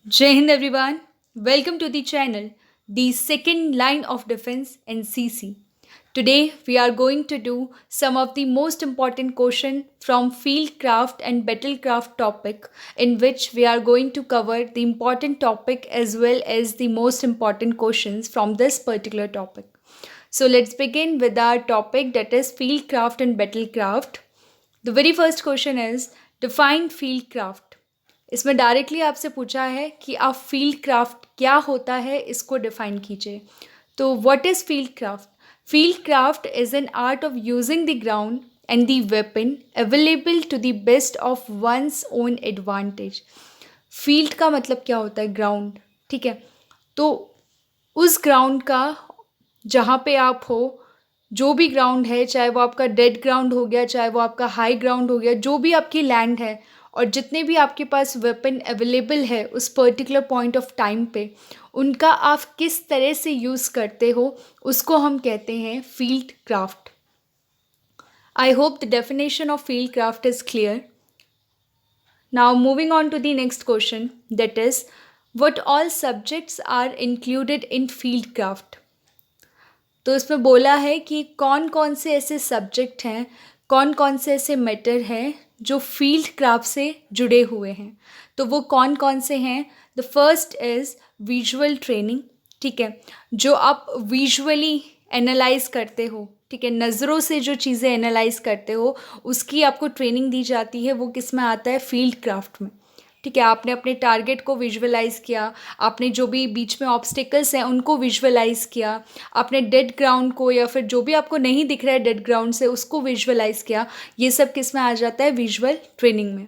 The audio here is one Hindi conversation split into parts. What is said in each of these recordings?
Jai Hind everyone. Welcome to the channel, the second line of defense NCC. Today we are going to do some of the most important question from fieldcraft and battlecraft topic, in which we are going to cover the important topic as well as the most important questions from this particular topic. So let's begin with our topic, that is fieldcraft and battlecraft. The very first question is define fieldcraft. इसमें डायरेक्टली आपसे पूछा है कि आप फील्ड क्राफ्ट क्या होता है इसको डिफाइन कीजिए. तो what is field craft? Field craft is an art of using the ground and the weapon available to the best of one's own advantage. Field का मतलब क्या होता है? ग्राउंड. ठीक है, तो उस ग्राउंड का जहाँ पे आप हो, जो भी ग्राउंड है, चाहे वो आपका डेड ग्राउंड हो गया, चाहे वो आपका हाई ग्राउंड हो गया, जो भी आपकी लैंड है और जितने भी आपके पास वेपन अवेलेबल है उस पर्टिकुलर पॉइंट ऑफ टाइम पे, उनका आप किस तरह से यूज़ करते हो उसको हम कहते हैं field craft. I hope the definition of field craft is clear. Now moving on to the next question, that is what all subjects are included in field craft. तो इसमें बोला है कि कौन कौन से ऐसे सब्जेक्ट हैं, कौन कौन से ऐसे मैटर हैं जो फील्ड क्राफ्ट से जुड़े हुए हैं. तो वो कौन कौन से हैं? The first is visual training. ठीक है, जो आप विजुअली एनालाइज करते हो, ठीक है, नज़रों से जो चीज़ें एनालाइज करते हो उसकी आपको ट्रेनिंग दी जाती है. वो किस में आता है? फील्ड क्राफ्ट में. ठीक है, आपने अपने टारगेट को विजुअलाइज़ किया, आपने जो भी बीच में ऑब्स्टिकल्स हैं उनको विजुअलाइज़ किया, आपने डेड ग्राउंड को या फिर जो भी आपको नहीं दिख रहा है डेड ग्राउंड से उसको विजुअलाइज़ किया. ये सब किस में आ जाता है? विजुअल ट्रेनिंग में.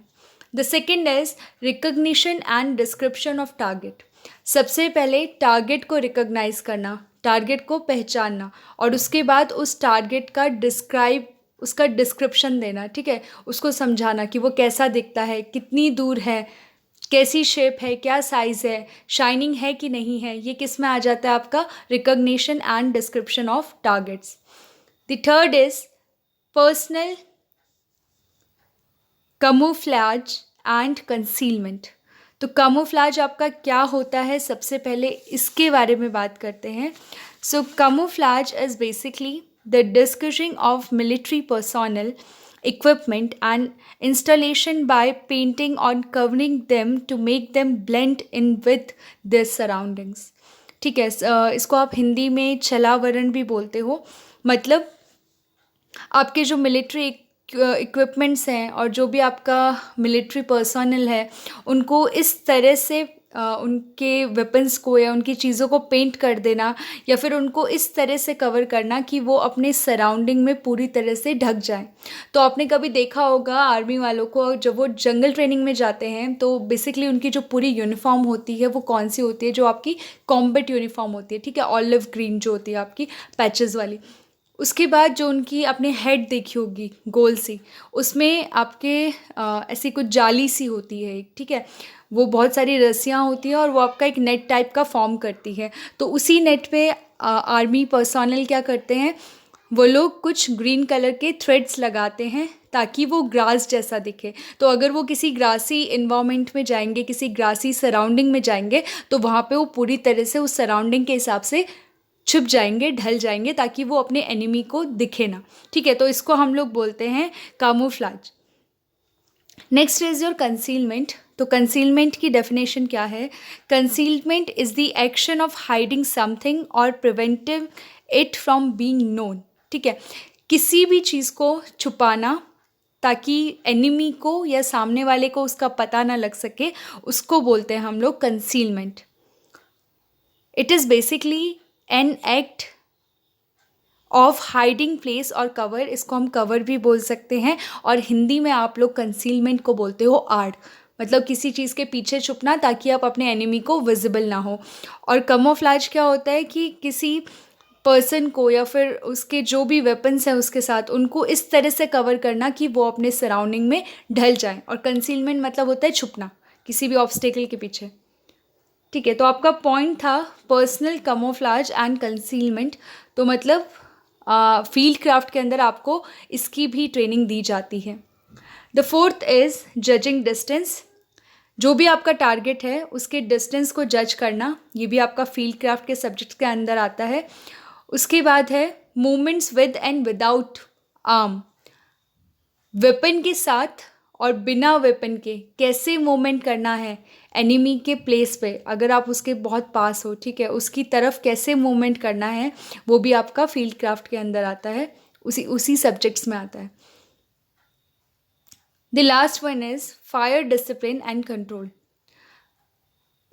The second is recognition and description of target. सबसे पहले टारगेट को रिकग्नाइज़ करना, टारगेट को पहचानना और उसके बाद उस टारगेट का उसका डिस्क्रिप्शन देना. ठीक है, उसको समझाना कि वो कैसा दिखता है, कितनी दूर है, कैसी शेप है, क्या साइज़ है, शाइनिंग है कि नहीं है. ये किस में आ जाता है? आपका recognition and description of targets. The third is personal camouflage and concealment. तो कमोफ्लैज आपका क्या होता है, सबसे पहले इसके बारे में बात करते हैं. So camouflage is basically the disguising of military personnel, equipment and installation by painting or covering them to make them blend in with their surroundings. ठीक है, इसको आप हिंदी में छलावरण भी बोलते हो. मतलब आपके जो मिलिट्री इक्विपमेंट्स हैं और जो भी आपका मिलिट्री पर्सोनल है उनको इस तरह से उनके वेपन्स को या उनकी चीज़ों को पेंट कर देना या फिर उनको इस तरह से कवर करना कि वो अपने सराउंडिंग में पूरी तरह से ढक जाएं. तो आपने कभी देखा होगा आर्मी वालों को जब वो जंगल ट्रेनिंग में जाते हैं तो बेसिकली उनकी जो पूरी यूनिफॉर्म होती है वो कौन सी होती है? जो आपकी कॉम्बैट यूनिफॉर्म होती है. ठीक है, ऑलिव ग्रीन जो होती है आपकी पैचेस वाली. उसके बाद जो उनकी आपने हेड देखी होगी गोल सी, उसमें आपके ऐसी कुछ जाली सी होती है एक. ठीक है, वो बहुत सारी रस्सियाँ होती हैं और वो आपका एक नेट टाइप का फॉर्म करती है. तो उसी नेट पे आर्मी पर्सोनल क्या करते हैं, वो लोग कुछ ग्रीन कलर के थ्रेड्स लगाते हैं ताकि वो ग्रास जैसा दिखे. तो अगर वो किसी ग्रासी इन्वामेंट में जाएंगे, किसी ग्रासी सराउंडिंग में जाएंगे तो वहाँ पे वो पूरी तरह से उस सराउंडिंग के हिसाब से छुप जाएंगे, ढल जाएंगे ताकि वो अपने एनिमी को दिखे ना. ठीक है, तो इसको हम लोग बोलते हैं camouflage. Next is your concealment. तो कंसीलमेंट की डेफिनेशन क्या है? Concealment is the action of hiding something और preventive it from being known. ठीक है, किसी भी चीज़ को छुपाना ताकि एनिमी को या सामने वाले को उसका पता ना लग सके, उसको बोलते हैं हम लोग concealment. It is basically an act of hiding place और कवर. इसको हम कवर भी बोल सकते हैं और हिंदी में आप लोग कंसीलमेंट को बोलते हो आड़. मतलब किसी चीज़ के पीछे छुपना ताकि आप अपने एनिमी को विजिबल ना हो. और कमोफ्लाज क्या होता है कि किसी पर्सन को या फिर उसके जो भी वेपन्स हैं उसके साथ उनको इस तरह से कवर करना कि वो अपने सराउंडिंग में ढल जाए. और कंसीलमेंट मतलब होता है छुपना किसी भी ऑब्स्टेकल के पीछे. ठीक है, तो आपका पॉइंट था पर्सनल कमोफ्लाज एंड कंसीलमेंट. तो मतलब फील्ड क्राफ्ट के अंदर आपको इसकी भी ट्रेनिंग दी जाती है. The fourth is judging distance. जो भी आपका टारगेट है उसके डिस्टेंस को जज करना, ये भी आपका फील्ड क्राफ्ट के सब्जेक्ट के अंदर आता है। उसके बाद है movements with and without arm, weapon के साथ और बिना वेपन के कैसे मूवमेंट करना है एनिमी के प्लेस पे, अगर आप उसके बहुत पास हो, ठीक है, उसकी तरफ कैसे मूवमेंट करना है, वो भी आपका फील्ड क्राफ्ट के अंदर आता है, उसी सब्जेक्ट्स में आता है। The last one is fire discipline and control.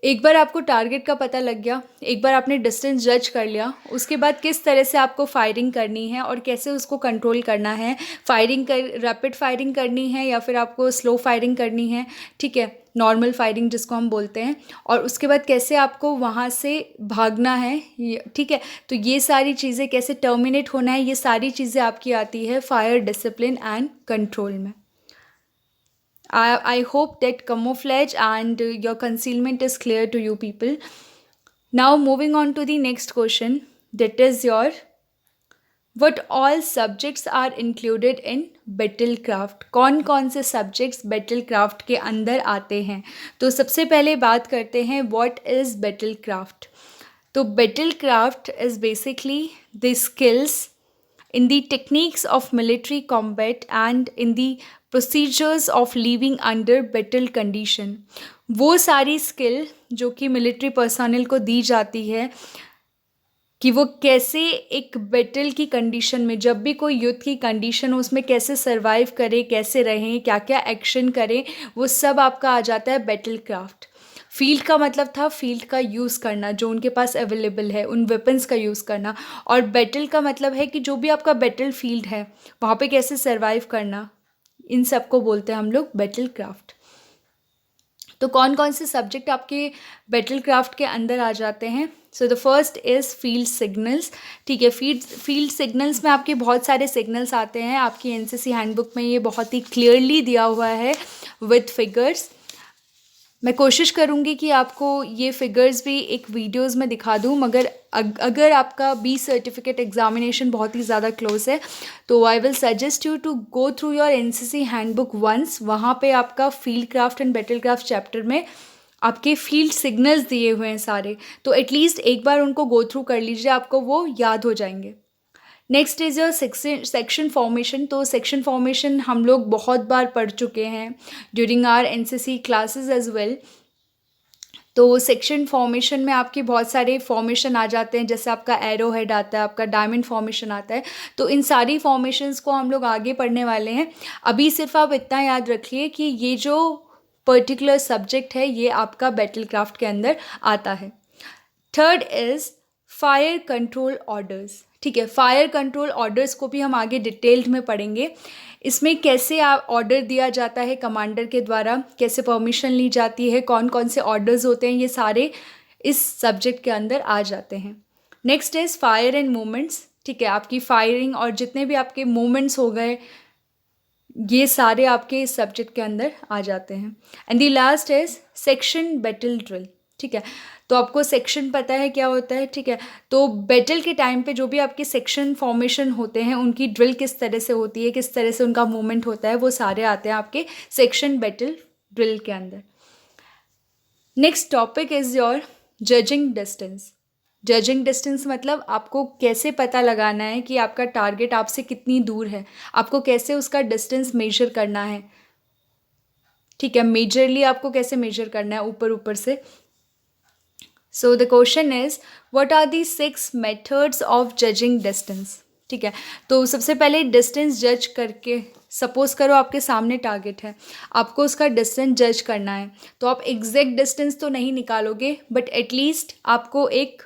एक बार आपको टारगेट का पता लग गया, एक बार आपने डिस्टेंस जज कर लिया, उसके बाद किस तरह से आपको फायरिंग करनी है और कैसे उसको कंट्रोल करना है, रैपिड फायरिंग करनी है या फिर आपको स्लो फायरिंग करनी है, ठीक है, नॉर्मल फायरिंग जिसको हम बोलते हैं, और उसके बाद कैसे आपको वहाँ से भागना है, ठीक है, तो ये सारी चीज़ें कैसे टर्मिनेट होना है, ये सारी चीज़ें आपकी आती है फायर डिसिप्लिन एंड कंट्रोल में। I hope that camouflage and your concealment is clear to you people. Now moving on to the next question, that is what all subjects are included in battlecraft? कौन कौन से subjects battlecraft के अंदर आते हैं? तो सबसे पहले बात करते हैं what is battlecraft. तो battlecraft is basically the skills in the techniques of military combat and in the procedures of living under battle condition. वो सारी स्किल जो कि मिलिट्री पर्सनल को दी जाती है कि वो कैसे एक बैटल की कंडीशन में, जब भी कोई युद्ध की कंडीशन हो उसमें कैसे सरवाइव करें, कैसे रहें, क्या क्या एक्शन करें, वो सब आपका आ जाता है बैटल क्राफ्ट। फील्ड का मतलब था फील्ड का यूज़ करना, जो उनके पास अवेलेबल है उन वेपन्स का यूज़ करना, और बैटल का मतलब है कि जो भी आपका बैटल फील्ड है वहाँ पे कैसे सरवाइव करना, इन सब को बोलते हैं हम लोग बैटल क्राफ्ट। तो कौन कौन से सब्जेक्ट आपके बैटल क्राफ्ट के अंदर आ जाते हैं? सो the first is field signals, ठीक है। फील्ड सिग्नल्स में आपके बहुत सारे सिग्नल्स आते हैं, आपकी एनसीसी हैंडबुक में ये बहुत ही क्लियरली दिया हुआ है विथ फिगर्स। मैं कोशिश करूँगी कि आपको ये फिगर्स भी एक वीडियोस में दिखा दूँ, मगर अगर आपका बी सर्टिफिकेट एग्जामिनेशन बहुत ही ज़्यादा क्लोज है तो I will suggest you to go through your NCC handbook once. वहाँ पे आपका field craft and battle craft chapter में आपके फील्ड सिग्नल्स दिए हुए हैं सारे, तो एटलीस्ट एक बार उनको गो थ्रू कर लीजिए, आपको वो याद हो जाएंगे। Next is your section formation. तो सेक्शन फॉर्मेशन हम लोग बहुत बार पढ़ चुके हैं during our NCC classes as well. तो सेक्शन फॉर्मेशन में आपके बहुत सारे फॉर्मेशन आ जाते हैं, जैसे आपका एरो हेड आता है, आपका डायमंड फॉर्मेशन आता है, तो इन सारी फॉर्मेशंस को हम लोग आगे पढ़ने वाले हैं। अभी सिर्फ आप इतना याद रखिए कि ये जो पर्टिकुलर सब्जेक्ट है ये आपका बैटल क्राफ्ट के अंदर आता है। Third is fire control orders, ठीक है। फायर कंट्रोल ऑर्डर्स को भी हम आगे डिटेल्ड में पढ़ेंगे। इसमें कैसे ऑर्डर दिया जाता है कमांडर के द्वारा, कैसे परमिशन ली जाती है, कौन कौन से ऑर्डर्स होते हैं, ये सारे इस सब्जेक्ट के अंदर आ जाते हैं। Next is fire and movements, ठीक है। आपकी फायरिंग और जितने भी आपके मूवमेंट्स हो गए ये सारे आपके इस सब्जेक्ट के अंदर आ जाते हैं। And the last is section battle drill, ठीक है। तो आपको सेक्शन पता है क्या होता है, ठीक है। तो बैटल के टाइम पे जो भी आपके सेक्शन फॉर्मेशन होते हैं उनकी ड्रिल किस तरह से होती है, किस तरह से उनका मूवमेंट होता है, वो सारे आते हैं आपके सेक्शन बैटल ड्रिल के अंदर। Next topic is your judging distance. Judging distance मतलब आपको कैसे पता लगाना है कि आपका टारगेट आपसे कितनी दूर है, आपको कैसे उसका डिस्टेंस मेजर करना है, ठीक है। मेजरली आपको कैसे मेजर करना है ऊपर ऊपर से। So the question is what are the 6 methods of judging distance, ठीक है। तो सबसे पहले डिस्टेंस जज करके, सपोज करो आपके सामने टारगेट है, आपको उसका डिस्टेंस जज करना है, तो आप एग्जैक्ट डिस्टेंस तो नहीं निकालोगे बट एटलीस्ट आपको एक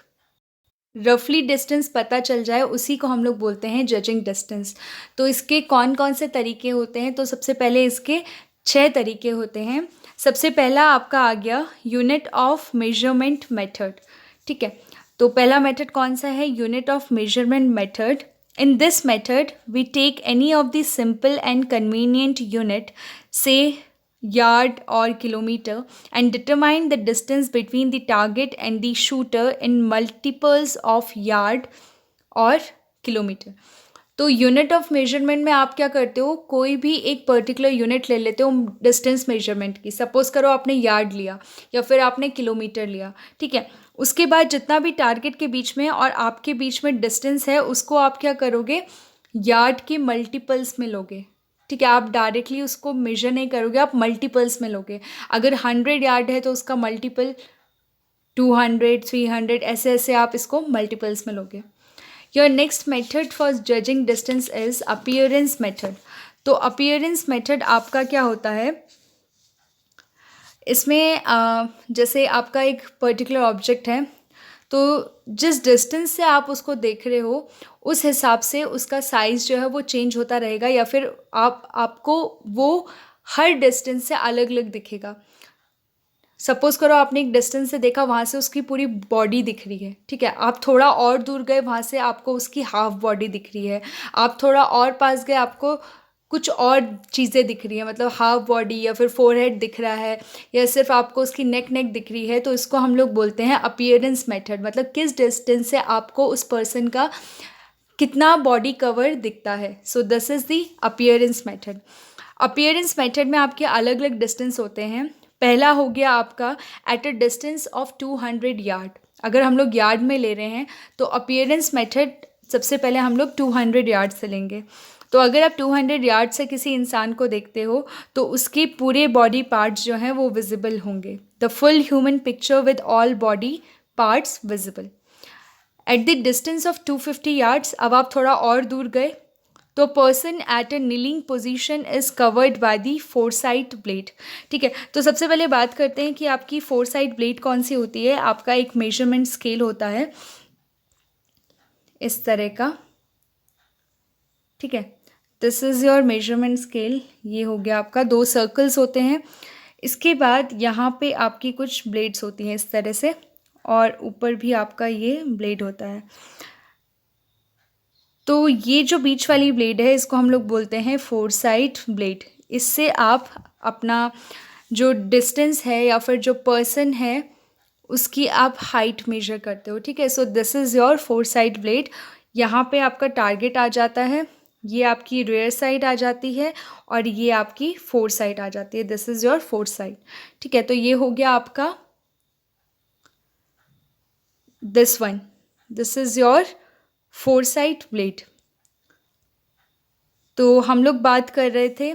रफली डिस्टेंस पता चल जाए, उसी को हम लोग बोलते हैं जजिंग डिस्टेंस। तो इसके कौन कौन से तरीके होते हैं? तो सबसे पहले इसके 6 तरीके होते हैं। सबसे पहला आपका आ गया यूनिट ऑफ मेजरमेंट मेथड, ठीक है। तो पहला मेथड कौन सा है? Unit of measurement method. In this method we take any of the simple and convenient unit, say yard or kilometer, and determine the distance between the target and the shooter in multiples of yard or kilometer. तो यूनिट ऑफ मेजरमेंट में आप क्या करते हो, कोई भी एक पर्टिकुलर यूनिट ले लेते हो डिस्टेंस मेजरमेंट की। सपोज करो आपने यार्ड लिया या फिर आपने किलोमीटर लिया, ठीक है। उसके बाद जितना भी टारगेट के बीच में और आपके बीच में डिस्टेंस है उसको आप क्या करोगे, यार्ड के मल्टीपल्स में लोगे, ठीक है। आप डायरेक्टली उसको मेजर नहीं करोगे, आप मल्टीपल्स में लोगे। अगर 100 यार्ड है तो उसका मल्टीपल 200, 300, ऐसे ऐसे आप इसको मल्टीपल्स में लोगे। Your next method for judging distance is appearance method. तो अपीयरेंस मेथड आपका क्या होता है, इसमें जैसे आपका एक पर्टिकुलर ऑब्जेक्ट है, तो जिस डिस्टेंस से आप उसको देख रहे हो उस हिसाब से उसका साइज़ जो है वो चेंज होता रहेगा, या फिर आपको वो हर डिस्टेंस से अलग अलग दिखेगा। सपोज़ करो आपने एक डिस्टेंस से देखा, वहाँ से उसकी पूरी बॉडी दिख रही है, ठीक है। आप थोड़ा और दूर गए, वहाँ से आपको उसकी हाफ बॉडी दिख रही है। आप थोड़ा और पास गए, आपको कुछ और चीज़ें दिख रही हैं, मतलब हाफ बॉडी या फिर फोरहेड दिख रहा है, या सिर्फ आपको उसकी नेक दिख रही है। तो इसको हम लोग बोलते हैं अपीयरेंस मेथड, मतलब किस डिस्टेंस से आपको उस पर्सन का कितना बॉडी कवर दिखता है। So this is the appearance method. Appearance method में आपके अलग अलग डिस्टेंस होते हैं। पहला हो गया आपका at a distance of 200 yard. अगर हम लोग यार्ड में ले रहे हैं तो अपीयरेंस मेथड सबसे पहले हम लोग 200 यार्ड से लेंगे। तो अगर आप 200 यार्ड से किसी इंसान को देखते हो तो उसके पूरे बॉडी पार्ट्स जो हैं वो विजिबल होंगे। The full human picture with all body parts visible. At the distance of 250 yards, अब आप थोड़ा और दूर गए तो person at a kneeling position is covered by the foresight blade, ठीक है। तो सबसे पहले बात करते हैं कि आपकी फोरसाइट ब्लेड कौन सी होती है। आपका एक मेजरमेंट स्केल होता है इस तरह का, ठीक है। This is your measurement scale. ये हो गया आपका, 2 सर्कल्स होते हैं। इसके बाद यहाँ पे आपकी कुछ ब्लेड्स होती हैं इस तरह से, और ऊपर भी आपका ये ब्लेड होता है। तो ये जो बीच वाली ब्लेड है इसको हम लोग बोलते हैं फोरसाइट ब्लेड। इससे आप अपना जो डिस्टेंस है या फिर जो पर्सन है उसकी आप हाइट मेजर करते हो, ठीक है। So this is your foresight blade. यहाँ पे आपका टारगेट आ जाता है, ये आपकी रियर साइड आ जाती है और ये आपकी फोरसाइट आ जाती है। दिस इज़ योर फोरसाइट, ठीक है। तो ये हो गया आपका this one, this is your foresight blade. तो हम लोग बात कर रहे थे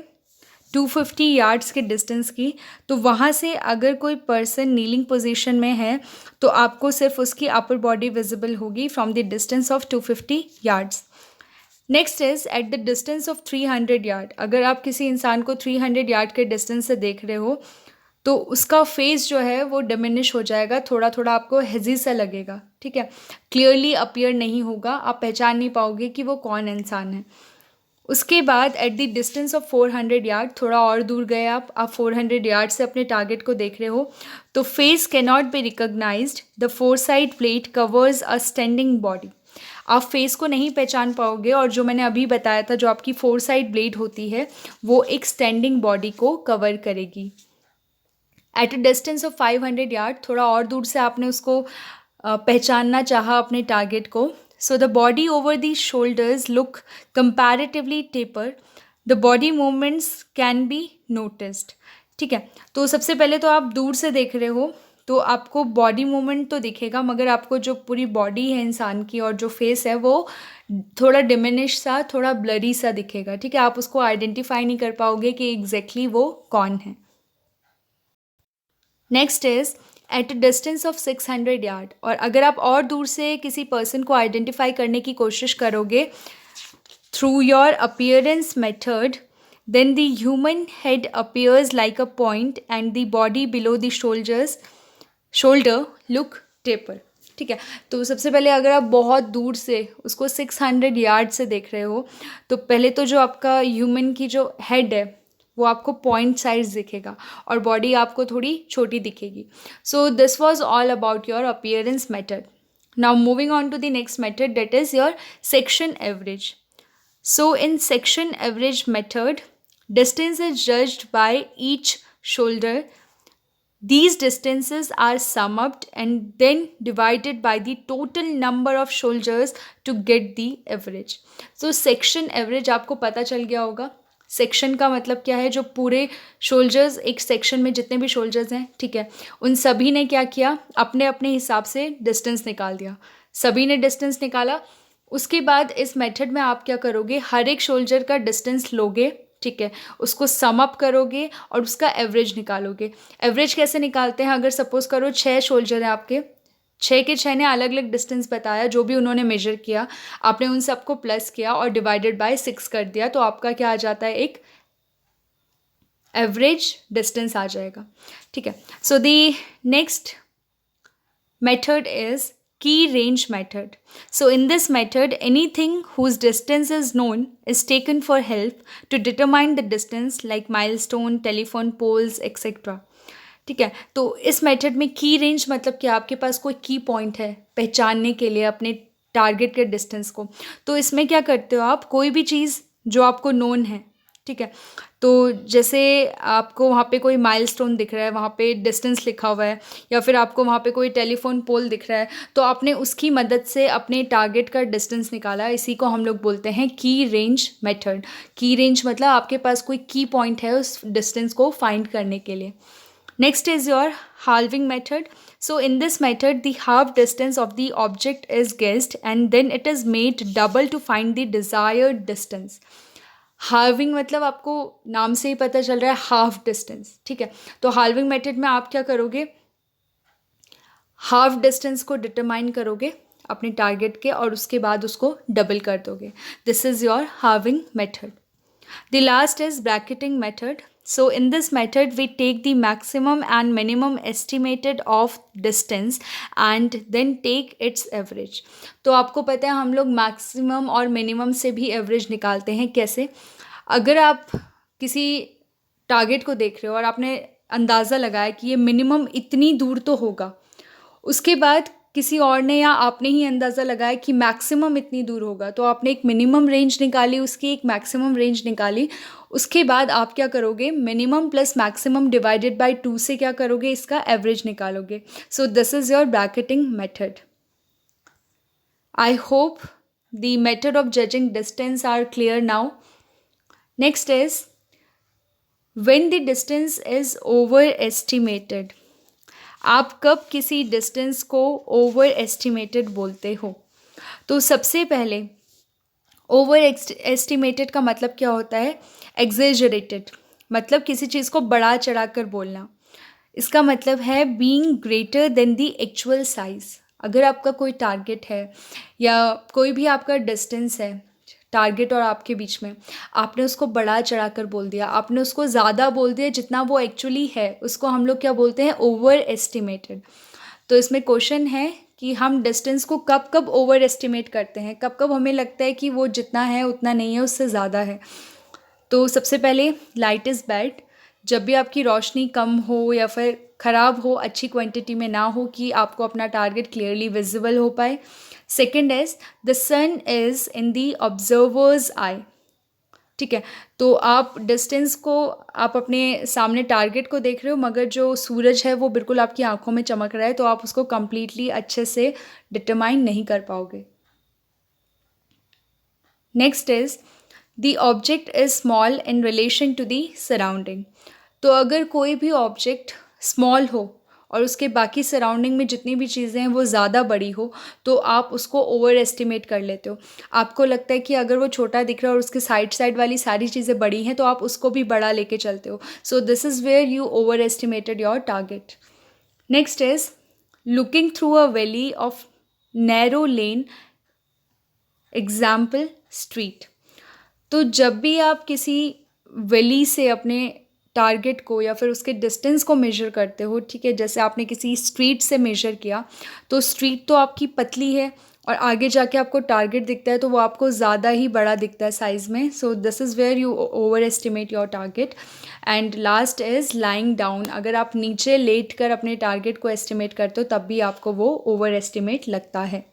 250 यार्ड्स के डिस्टेंस की। तो वहाँ से अगर कोई पर्सन नीलिंग पोजीशन में है तो आपको सिर्फ उसकी अपर बॉडी विजिबल होगी from the distance of 250 yards. Next is at the distance of 300 yard. अगर आप किसी इंसान को 300 यार्ड के डिस्टेंस से देख रहे हो तो उसका फेस जो है वो डिमिनिश हो जाएगा, थोड़ा थोड़ा आपको हेजी सा लगेगा, ठीक है। क्लियरली अपीयर नहीं होगा, आप पहचान नहीं पाओगे कि वो कौन इंसान है। उसके बाद at the distance of 400 yard, थोड़ा और दूर गए आप 400 यार्ड से अपने टारगेट को देख रहे हो, तो face can not be recognised, the foresight plate covers a standing body. आप फेस को नहीं पहचान पाओगे, और जो मैंने अभी बताया था जो आपकी फोरसाइट ब्लेड होती है वो एक स्टैंडिंग बॉडी को कवर करेगी। At a distance of 500 yard, थोड़ा और दूर से आपने उसको पहचानना चाहा अपने टारगेट को। So the body over the shoulders look comparatively taper, the body movements can be noticed, ठीक है। तो सबसे पहले तो आप दूर से देख रहे हो तो आपको बॉडी मूवमेंट तो दिखेगा, मगर आपको जो पूरी बॉडी है इंसान की और जो फेस है वो थोड़ा डिमिनिश सा, थोड़ा ब्लरी सा दिखेगा, ठीक है। आप उसको आइडेंटिफाई नहीं कर पाओगे कि एग्जैक्टली वो कौन है। Next is at a distance of 600 yard, और अगर आप और दूर से किसी पर्सन को आइडेंटिफाई करने की कोशिश करोगे through your appearance method, then the human head appears like a point and the body below the shoulder look taper, ठीक है। तो सबसे पहले अगर आप बहुत दूर से उसको 600 यार्ड से देख रहे हो तो पहले तो जो आपका ह्यूमन की जो हेड है वो आपको पॉइंट साइज दिखेगा और बॉडी आपको थोड़ी छोटी दिखेगी। So this was all about your appearance method. Now moving on to the next method, that is your section average. So in section average method, distance is judged by each shoulder These distances are summed up and then divided by the total number of soldiers to get the average. So section average आपको पता चल गया होगा. सेक्शन का मतलब क्या है, जो पूरे सोल्जर्स एक सेक्शन में जितने भी सोल्जर्स हैं, ठीक है, उन सभी ने क्या किया, अपने अपने हिसाब से डिस्टेंस निकाल दिया. सभी ने डिस्टेंस निकाला. उसके बाद इस मेथड में आप क्या करोगे, हर एक सोल्जर का डिस्टेंस लोगे, ठीक है, उसको सम अप करोगे और उसका एवरेज निकालोगे. एवरेज कैसे निकालते हैं, अगर सपोज करो 6 सोल्जर हैं आपके, 6 के 6 ने अलग अलग डिस्टेंस बताया, जो भी उन्होंने मेजर किया, आपने उन सबको प्लस किया और डिवाइडेड बाय 6 कर दिया, तो आपका क्या आ जाता है, एक एवरेज डिस्टेंस आ जाएगा. ठीक है. So the next method is key range method. So in this method, anything whose distance is known is taken for help to determine the distance, like milestone, telephone poles, etc. ठीक है. तो इस मेथड में की रेंज मतलब कि आपके पास कोई की पॉइंट है पहचानने के लिए अपने टारगेट के डिस्टेंस को. तो इसमें क्या करते हो आप, कोई भी चीज़ जो आपको नोन है, ठीक है, तो जैसे आपको वहाँ पे कोई माइलस्टोन दिख रहा है, वहाँ पे डिस्टेंस लिखा हुआ है, या फिर आपको वहाँ पे कोई टेलीफोन पोल दिख रहा है, तो आपने उसकी मदद से अपने टारगेट का डिस्टेंस निकाला. इसी को हम लोग बोलते हैं की रेंज मेथड. की रेंज मतलब आपके पास कोई की पॉइंट है उस डिस्टेंस को फाइंड करने के लिए. Next is your halving method. So in this method, the half distance of the object is guessed and then it is made double to find the desired distance. Halving मतलब आपको नाम से ही पता चल रहा है, हाफ डिस्टेंस. ठीक है. तो हार्विंग मेथड में आप क्या करोगे, हाफ डिस्टेंस को डिटरमाइन करोगे अपने टारगेट के और उसके बाद उसको डबल कर दोगे. This is your halving method. The last is bracketing method. So in this method we take the maximum and minimum estimated of distance and then take its average. तो आपको पता है हम लोग maximum और minimum से भी average निकालते हैं. कैसे, अगर आप किसी टारगेट को देख रहे हो और आपने अंदाज़ा लगाया कि ये मिनिमम इतनी दूर तो होगा, उसके बाद किसी और ने या आपने ही अंदाज़ा लगाया कि मैक्सिमम इतनी दूर होगा, तो आपने एक मिनिमम रेंज निकाली, उसकी एक मैक्सिमम रेंज निकाली. उसके बाद आप क्या करोगे, minimum plus maximum divided by 2 से क्या करोगे, इसका एवरेज निकालोगे. So this is your bracketing method. I hope the method of judging distance are clear now. Next is when the distance is over estimated. आप कब किसी डिस्टेंस को ओवर एस्टिमेटेड बोलते हो. तो सबसे पहले ओवर एस्टिमेटेड का मतलब क्या होता है, एग्जेजरेटेड, मतलब किसी चीज़ को बढ़ा चढ़ा कर बोलना. इसका मतलब है being greater than the actual size. अगर आपका कोई टारगेट है या कोई भी आपका डिस्टेंस है टारगेट और आपके बीच में, आपने उसको बढ़ा चढ़ा कर बोल दिया, आपने उसको ज़्यादा बोल दिया जितना वो एक्चुअली है, उसको हम लोग क्या बोलते हैं, ओवर एस्टिमेटेड. तो इसमें क्वेश्चन है कि हम डिस्टेंस को कब कब ओवर एस्टिमेट करते हैं, कब कब हमें लगता है कि वो जितना है उतना नहीं है, उससे ज़्यादा है. तो सबसे पहले लाइट इज़ बैड. जब भी आपकी रोशनी कम हो या फिर ख़राब हो, अच्छी क्वांटिटी में ना हो कि आपको अपना टारगेट क्लियरली विजिबल हो पाए. Second is the sun is in the observer's eye. ठीक है. तो आप डिस्टेंस को, आप अपने सामने टारगेट को देख रहे हो मगर जो सूरज है वो बिल्कुल आपकी आंखों में चमक रहा है, तो आप उसको कंप्लीटली अच्छे से डिटरमाइन नहीं कर पाओगे. Next is the object is small in relation to the surrounding. तो अगर कोई भी ऑब्जेक्ट स्मॉल हो और उसके बाकी सराउंडिंग में जितनी भी चीज़ें हैं वो ज़्यादा बड़ी हो, तो आप उसको ओवर एस्टिमेट कर लेते हो. आपको लगता है कि अगर वो छोटा दिख रहा है और उसके साइड साइड वाली सारी चीज़ें बड़ी हैं, तो आप उसको भी बड़ा लेके चलते हो. So this is where you over estimated your target. Next is looking through a valley of narrow lane, example street. तो जब भी आप किसी वैली से अपने टारगेट को या फिर उसके डिस्टेंस को मेजर करते हो, ठीक है, जैसे आपने किसी स्ट्रीट से मेजर किया, तो स्ट्रीट तो आपकी पतली है और आगे जाके आपको टारगेट दिखता है तो वो आपको ज़्यादा ही बड़ा दिखता है साइज़ में. So this is where you over estimate your target. And last is lying down. अगर आप नीचे लेट कर अपने टारगेट को एस्टिमेट करते हो तब भी आपको वो ओवर एस्टिमेट लगता है.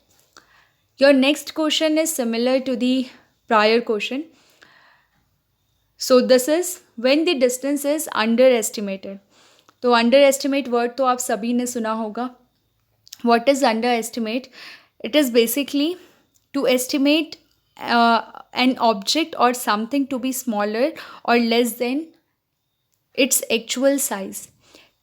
Your next question is similar to the prior question. So this is when the distance is underestimated. तो अंडर एस्टिमेट वर्ड तो आप सभी ने सुना होगा. What is underestimate? It is basically to estimate an object or something to be smaller or less than its actual size.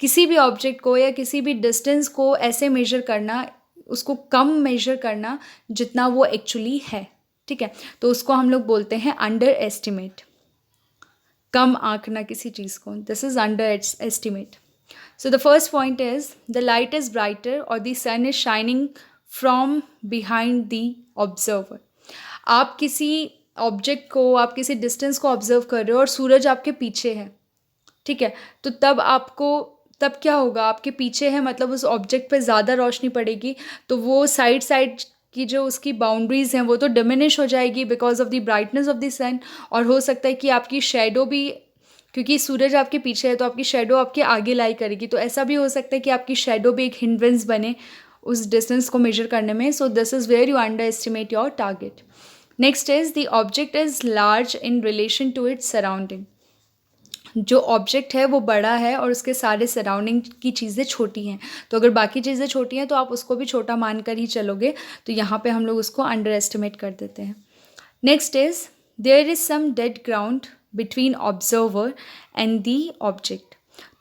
किसी भी ऑब्जेक्ट को या किसी भी डिस्टेंस को ऐसे मेजर करना, उसको कम मेजर करना जितना वो एक्चुअली है. ठीक है, तो उसको हम लोग बोलते हैं अंडर एस्टिमेट. कम आंकना किसी चीज़ को, this is under estimate. So the first point is the light is brighter or the sun is shining from behind the observer. आप किसी ऑब्जेक्ट को, आप किसी डिस्टेंस को ऑब्जर्व कर रहे हो और सूरज आपके पीछे है. ठीक है, तो तब क्या होगा, आपके पीछे है मतलब उस ऑब्जेक्ट पे ज़्यादा रोशनी पड़ेगी, तो वो साइड की जो उसकी बाउंड्रीज़ हैं वो तो डिमिनिश हो जाएगी because of the brightness of the sun. और हो सकता है कि आपकी शेडो भी, क्योंकि सूरज आपके पीछे है तो आपकी शेडो आपके आगे लाई करेगी, तो ऐसा भी हो सकता है कि आपकी शेडो भी एक हिंड्रेंस बने उस डिस्टेंस को मेजर करने में. So this is where you under estimate your target. Next is the object is large in relation to its surrounding. जो ऑब्जेक्ट है वो बड़ा है और उसके सारे सराउंडिंग की चीज़ें छोटी हैं. तो अगर बाकी चीज़ें छोटी हैं तो आप उसको भी छोटा मानकर ही चलोगे, तो यहाँ पे हम लोग उसको अंडर एस्टिमेट कर देते हैं. Next is there is some dead ground between observer and the object.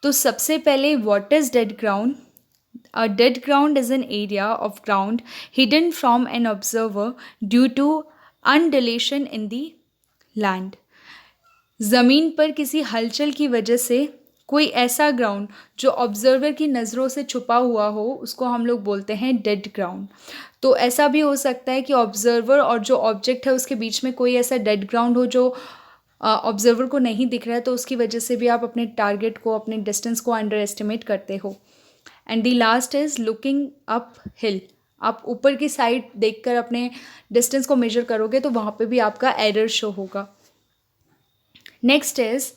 तो सबसे पहले what is dead ground? A dead ground is an area of ground hidden from an observer due to undulation in the land. ज़मीन पर किसी हलचल की वजह से कोई ऐसा ग्राउंड जो ऑब्जर्वर की नज़रों से छुपा हुआ हो, उसको हम लोग बोलते हैं डेड ग्राउंड. तो ऐसा भी हो सकता है कि ऑब्जर्वर और जो ऑब्जेक्ट है उसके बीच में कोई ऐसा डेड ग्राउंड हो जो ऑब्जर्वर को नहीं दिख रहा है, तो उसकी वजह से भी आप अपने टारगेट को, अपने डिस्टेंस को अंडर एस्टिमेट करते हो. And the last is looking up hill. आप ऊपर की साइड देखकर अपने डिस्टेंस को मेजर करोगे तो वहाँ पे भी आपका एरर शो होगा. Next is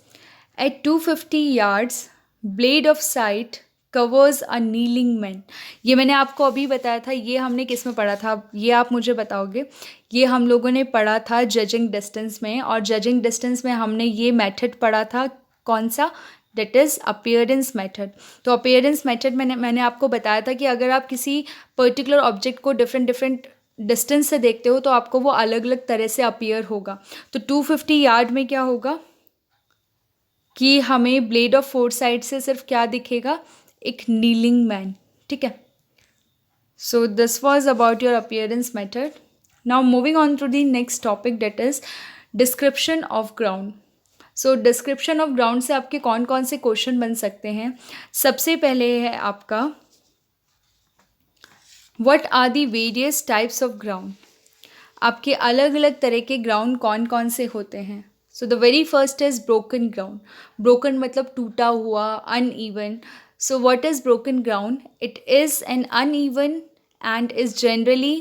at 250 yards blade of sight covers a kneeling man. ये मैंने आपको अभी बताया था, ये हमने किस में पढ़ा था, ये आप मुझे बताओगे. ये हम लोगों ने पढ़ा था जजिंग डिस्टेंस में, और जजिंग डिस्टेंस में हमने ये मेथड पढ़ा था. कौन सा? That is appearance method. तो अपीयरेंस मेथड मैंने आपको बताया था कि अगर आप किसी पर्टिकुलर ऑब्जेक्ट को डिफरेंट डिस्टेंस से देखते हो तो आपको वो अलग अलग तरह से अपीयर होगा. तो 250 यार्ड में क्या होगा कि हमें ब्लेड ऑफ फोर साइड से सिर्फ क्या दिखेगा? एक नीलिंग मैन. ठीक है, so this was about your appearance method. Now moving on to the next topic, that is description of ground. So description of ground से आपके कौन कौन से क्वेश्चन बन सकते हैं? सबसे पहले है आपका what are the various types of ground. आपके अलग अलग तरह के ग्राउंड कौन कौन से होते हैं? सो the very first is broken ground. Broken मतलब टूटा हुआ, uneven. So what is broken ground? It is N uneven and is generally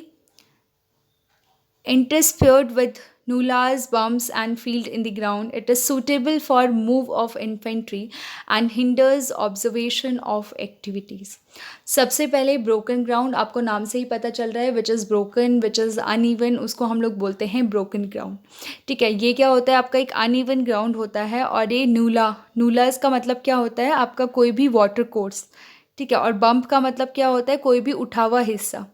interspersed with nullahs, bumps and field in the ground. It is suitable for move of infantry and hinders observation of activities. सबसे पहले broken ground, आपको नाम से ही पता चल रहा है, which is broken, which is uneven, उसको हम लोग बोलते हैं broken ground. ठीक है, ये क्या होता है? आपका एक uneven ground होता है, और ये nullahs का मतलब क्या होता है? आपका कोई भी water course. ठीक है, और बम्प का मतलब क्या होता है? कोई भी उठा हुआ हिस्सा.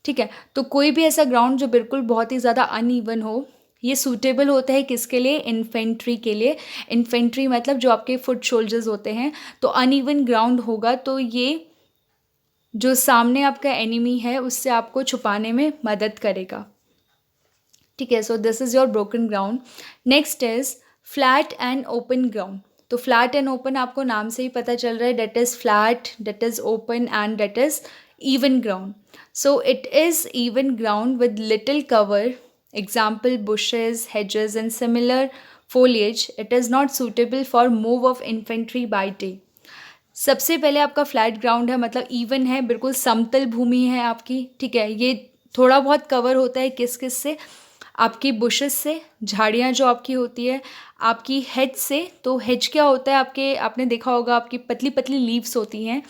ठीक है, तो कोई भी ऐसा ग्राउंड जो बिल्कुल बहुत ही ज़्यादा अनइवन हो, ये सूटेबल होता है किसके लिए? इन्फेंट्री के लिए. इन्फेंट्री मतलब जो आपके फुट सोल्जर्स होते हैं. तो अनइवन ग्राउंड होगा तो ये जो सामने आपका एनिमी है उससे आपको छुपाने में मदद करेगा. ठीक है, so this is your broken ground. Next is flat and open ground. तो फ्लैट एंड ओपन आपको नाम से ही पता चल रहा है, that is flat, that is open and that is even ground. So it is even ground with little cover, example bushes, hedges and similar foliage. It is not suitable for move of infantry by day. सबसे पहले आपका फ्लैट ग्राउंड है, मतलब इवन है, बिल्कुल समतल भूमि है आपकी. ठीक है, ये थोड़ा बहुत कवर होता है किस किस से? आपकी बुशेस से, झाड़ियाँ जो आपकी होती है, आपकी हेज से. तो हेज क्या होता है? आपने देखा होगा आपकी पतली पतली लीव्स होती हैं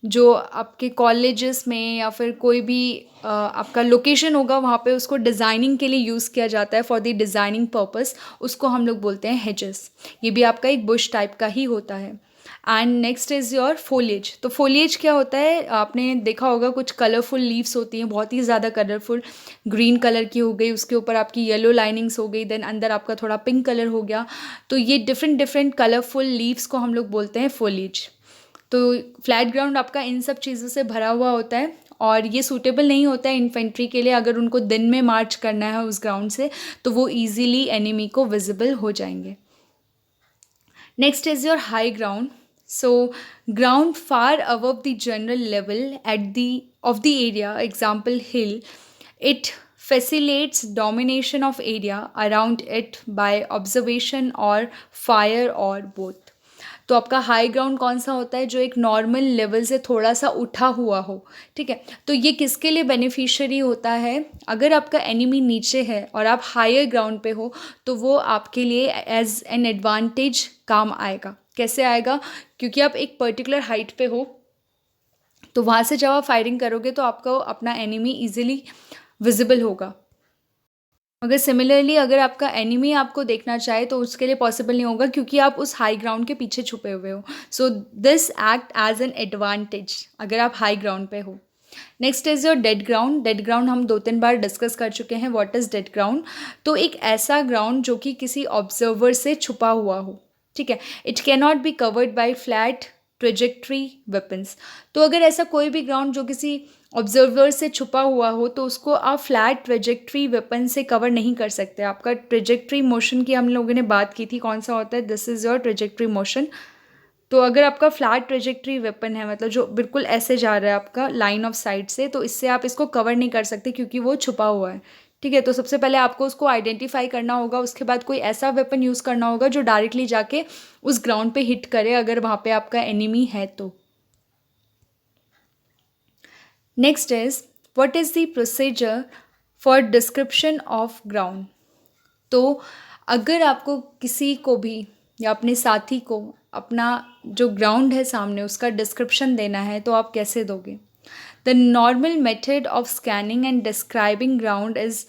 जो आपके कॉलेजेस में या फिर कोई भी आपका लोकेशन होगा वहाँ पे उसको डिज़ाइनिंग के लिए यूज़ किया जाता है, फॉर द डिज़ाइनिंग पर्पस. उसको हम लोग बोलते हैं हेजेस. ये भी आपका एक बुश टाइप का ही होता है. And next is your foliage. तो फोलिएज क्या होता है, आपने देखा होगा कुछ कलरफुल लीव्स होती हैं, बहुत ही ज़्यादा कलरफुल, ग्रीन कलर की हो गई, उसके ऊपर आपकी येलो लाइनिंग्स हो गई, देन अंदर आपका थोड़ा पिंक कलर हो गया। तो ये डिफरेंट डिफरेंट कलरफुल लीव्स को हम लोग बोलते हैं फोलिएज। तो फ्लैट ग्राउंड आपका इन सब चीज़ों से भरा हुआ होता है और ये सूटेबल नहीं होता है इन्फेंट्री के लिए। अगर उनको दिन में मार्च करना है उस ग्राउंड से तो वो ईजीली एनिमी को विजिबल हो जाएंगे। Next is your high ground. So ground far above the general level at the of the area, example hill, it facilitates domination of area around it by observation or fire or both. तो आपका हाई ग्राउंड कौन सा होता है, जो एक नॉर्मल लेवल से थोड़ा सा उठा हुआ हो, ठीक है। तो ये किसके लिए बेनिफिशियरी होता है, अगर आपका एनिमी नीचे है और आप हायर ग्राउंड पे हो तो वो आपके लिए एज एन एडवांटेज काम आएगा। कैसे आएगा, क्योंकि आप एक पर्टिकुलर हाइट पे हो तो वहाँ से जब आप फायरिंग करोगे तो आपको अपना एनिमी इजीली विजिबल होगा। अगर सिमिलरली अगर आपका एनिमी आपको देखना चाहे तो उसके लिए पॉसिबल नहीं होगा, क्योंकि आप उस हाई ग्राउंड के पीछे छुपे हुए हो। So this act as an advantage अगर आप हाई ग्राउंड पे हो। Next is your dead ground. Dead ground हम 2-3 बार डिस्कस कर चुके हैं, व्हाट इज़ डेड ग्राउंड। तो एक ऐसा ग्राउंड जो कि किसी ऑब्जर्वर से छुपा हुआ हो, ठीक है। It can not be covered by flat trajectory weapons. तो अगर ऐसा कोई भी ग्राउंड जो किसी ऑब्जर्वर से छुपा हुआ हो तो उसको आप फ्लैट ट्रेजेक्ट्री वेपन से कवर नहीं कर सकते। आपका ट्रेजेक्ट्री मोशन की हम लोगों ने बात की थी, कौन सा होता है, this is your trajectory motion. तो अगर आपका फ्लैट ट्रेजेक्ट्री वेपन है, मतलब जो बिल्कुल ऐसे जा रहा है आपका लाइन ऑफ साइट से, तो इससे आप इसको कवर नहीं कर सकते क्योंकि वो छुपा हुआ है, ठीक है। तो सबसे पहले आपको उसको आइडेंटिफाई करना होगा, उसके बाद कोई ऐसा वेपन यूज़ करना होगा जो डायरेक्टली जाके उस ग्राउंड पे हिट करे अगर वहाँ पे आपका एनिमी है तो। Next is what is the procedure for description of ground. तो अगर आपको किसी को भी या अपने साथी को अपना जो ग्राउंड है सामने उसका डिस्क्रिप्शन देना है तो आप कैसे दोगे। The normal method of scanning and describing ground is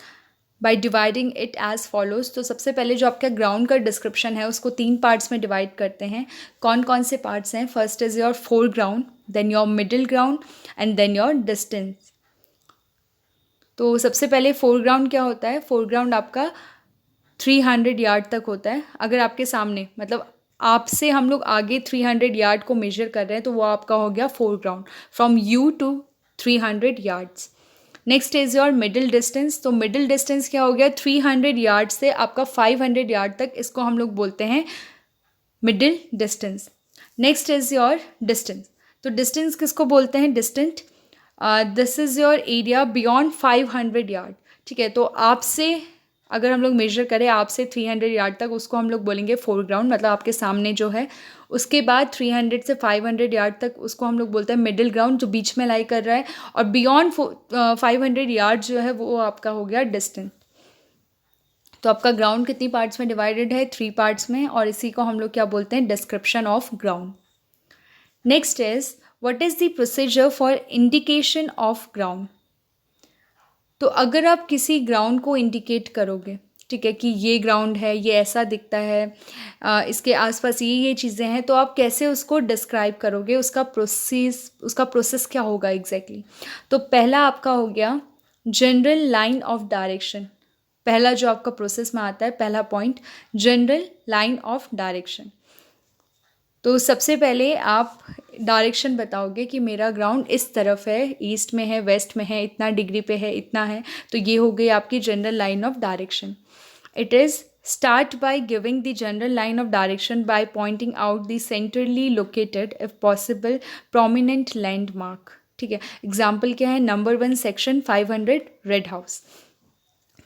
by dividing it as follows. तो सबसे पहले जो आपका ग्राउंड का डिस्क्रिप्शन है उसको 3 पार्ट्स में डिवाइड करते हैं। कौन कौन से पार्ट्स हैं, first is your foreground, then your middle ground and then your distance. तो सबसे पहले फोर ग्राउंड क्या होता है, फोर ग्राउंड आपका 300 यार्ड तक होता है। अगर आपके सामने मतलब आपसे हम लोग आगे 300 यार्ड को मेजर कर रहे हैं तो वो आपका हो गया foreground, from you to 300 yards. Next is your middle distance. तो मिडिल डिस्टेंस क्या हो गया, 300 यार्ड से आपका 500 यार्ड तक, इसको हम लोग बोलते हैं middle distance. Next is your distance. तो डिस्टेंस किसको बोलते हैं, distant. This is your area beyond 500 yard, ठीक है। तो आपसे अगर हम लोग मेजर करें आपसे 300 यार्ड तक, उसको हम लोग बोलेंगे फोर ग्राउंड, मतलब आपके सामने जो है। उसके बाद 300 से 500 यार्ड तक उसको हम लोग बोलते हैं मिडिल ग्राउंड, जो बीच में लाई कर रहा है। और बियॉन्ड 500 यार्ड जो है वो आपका हो गया डिस्टेंस। तो आपका ग्राउंड कितनी पार्ट्स में डिवाइडेड है, 3 पार्ट्स में, और इसी को हम लोग क्या बोलते हैं, description of ground. Next is what is the procedure for indication of ground. तो अगर आप किसी ग्राउंड को इंडिकेट करोगे, ठीक है, कि ये ग्राउंड है, ये ऐसा दिखता है, इसके आसपास ये चीज़ें हैं, तो आप कैसे उसको डिस्क्राइब करोगे, उसका प्रोसेस क्या होगा एग्जैक्टली। तो पहला आपका हो गया जनरल लाइन ऑफ डायरेक्शन। पहला जो आपका प्रोसेस में आता है, पहला point, general line of direction. तो सबसे पहले आप डायरेक्शन बताओगे कि मेरा ग्राउंड इस तरफ है, ईस्ट में है, वेस्ट में है, इतना डिग्री पे है, इतना है। तो ये हो गई आपकी general line of direction. It is start by giving the general line of direction by pointing out the centrally located if possible prominent landmark, ठीक है। एग्जाम्पल क्या है, नंबर 1 सेक्शन 500 रेड हाउस।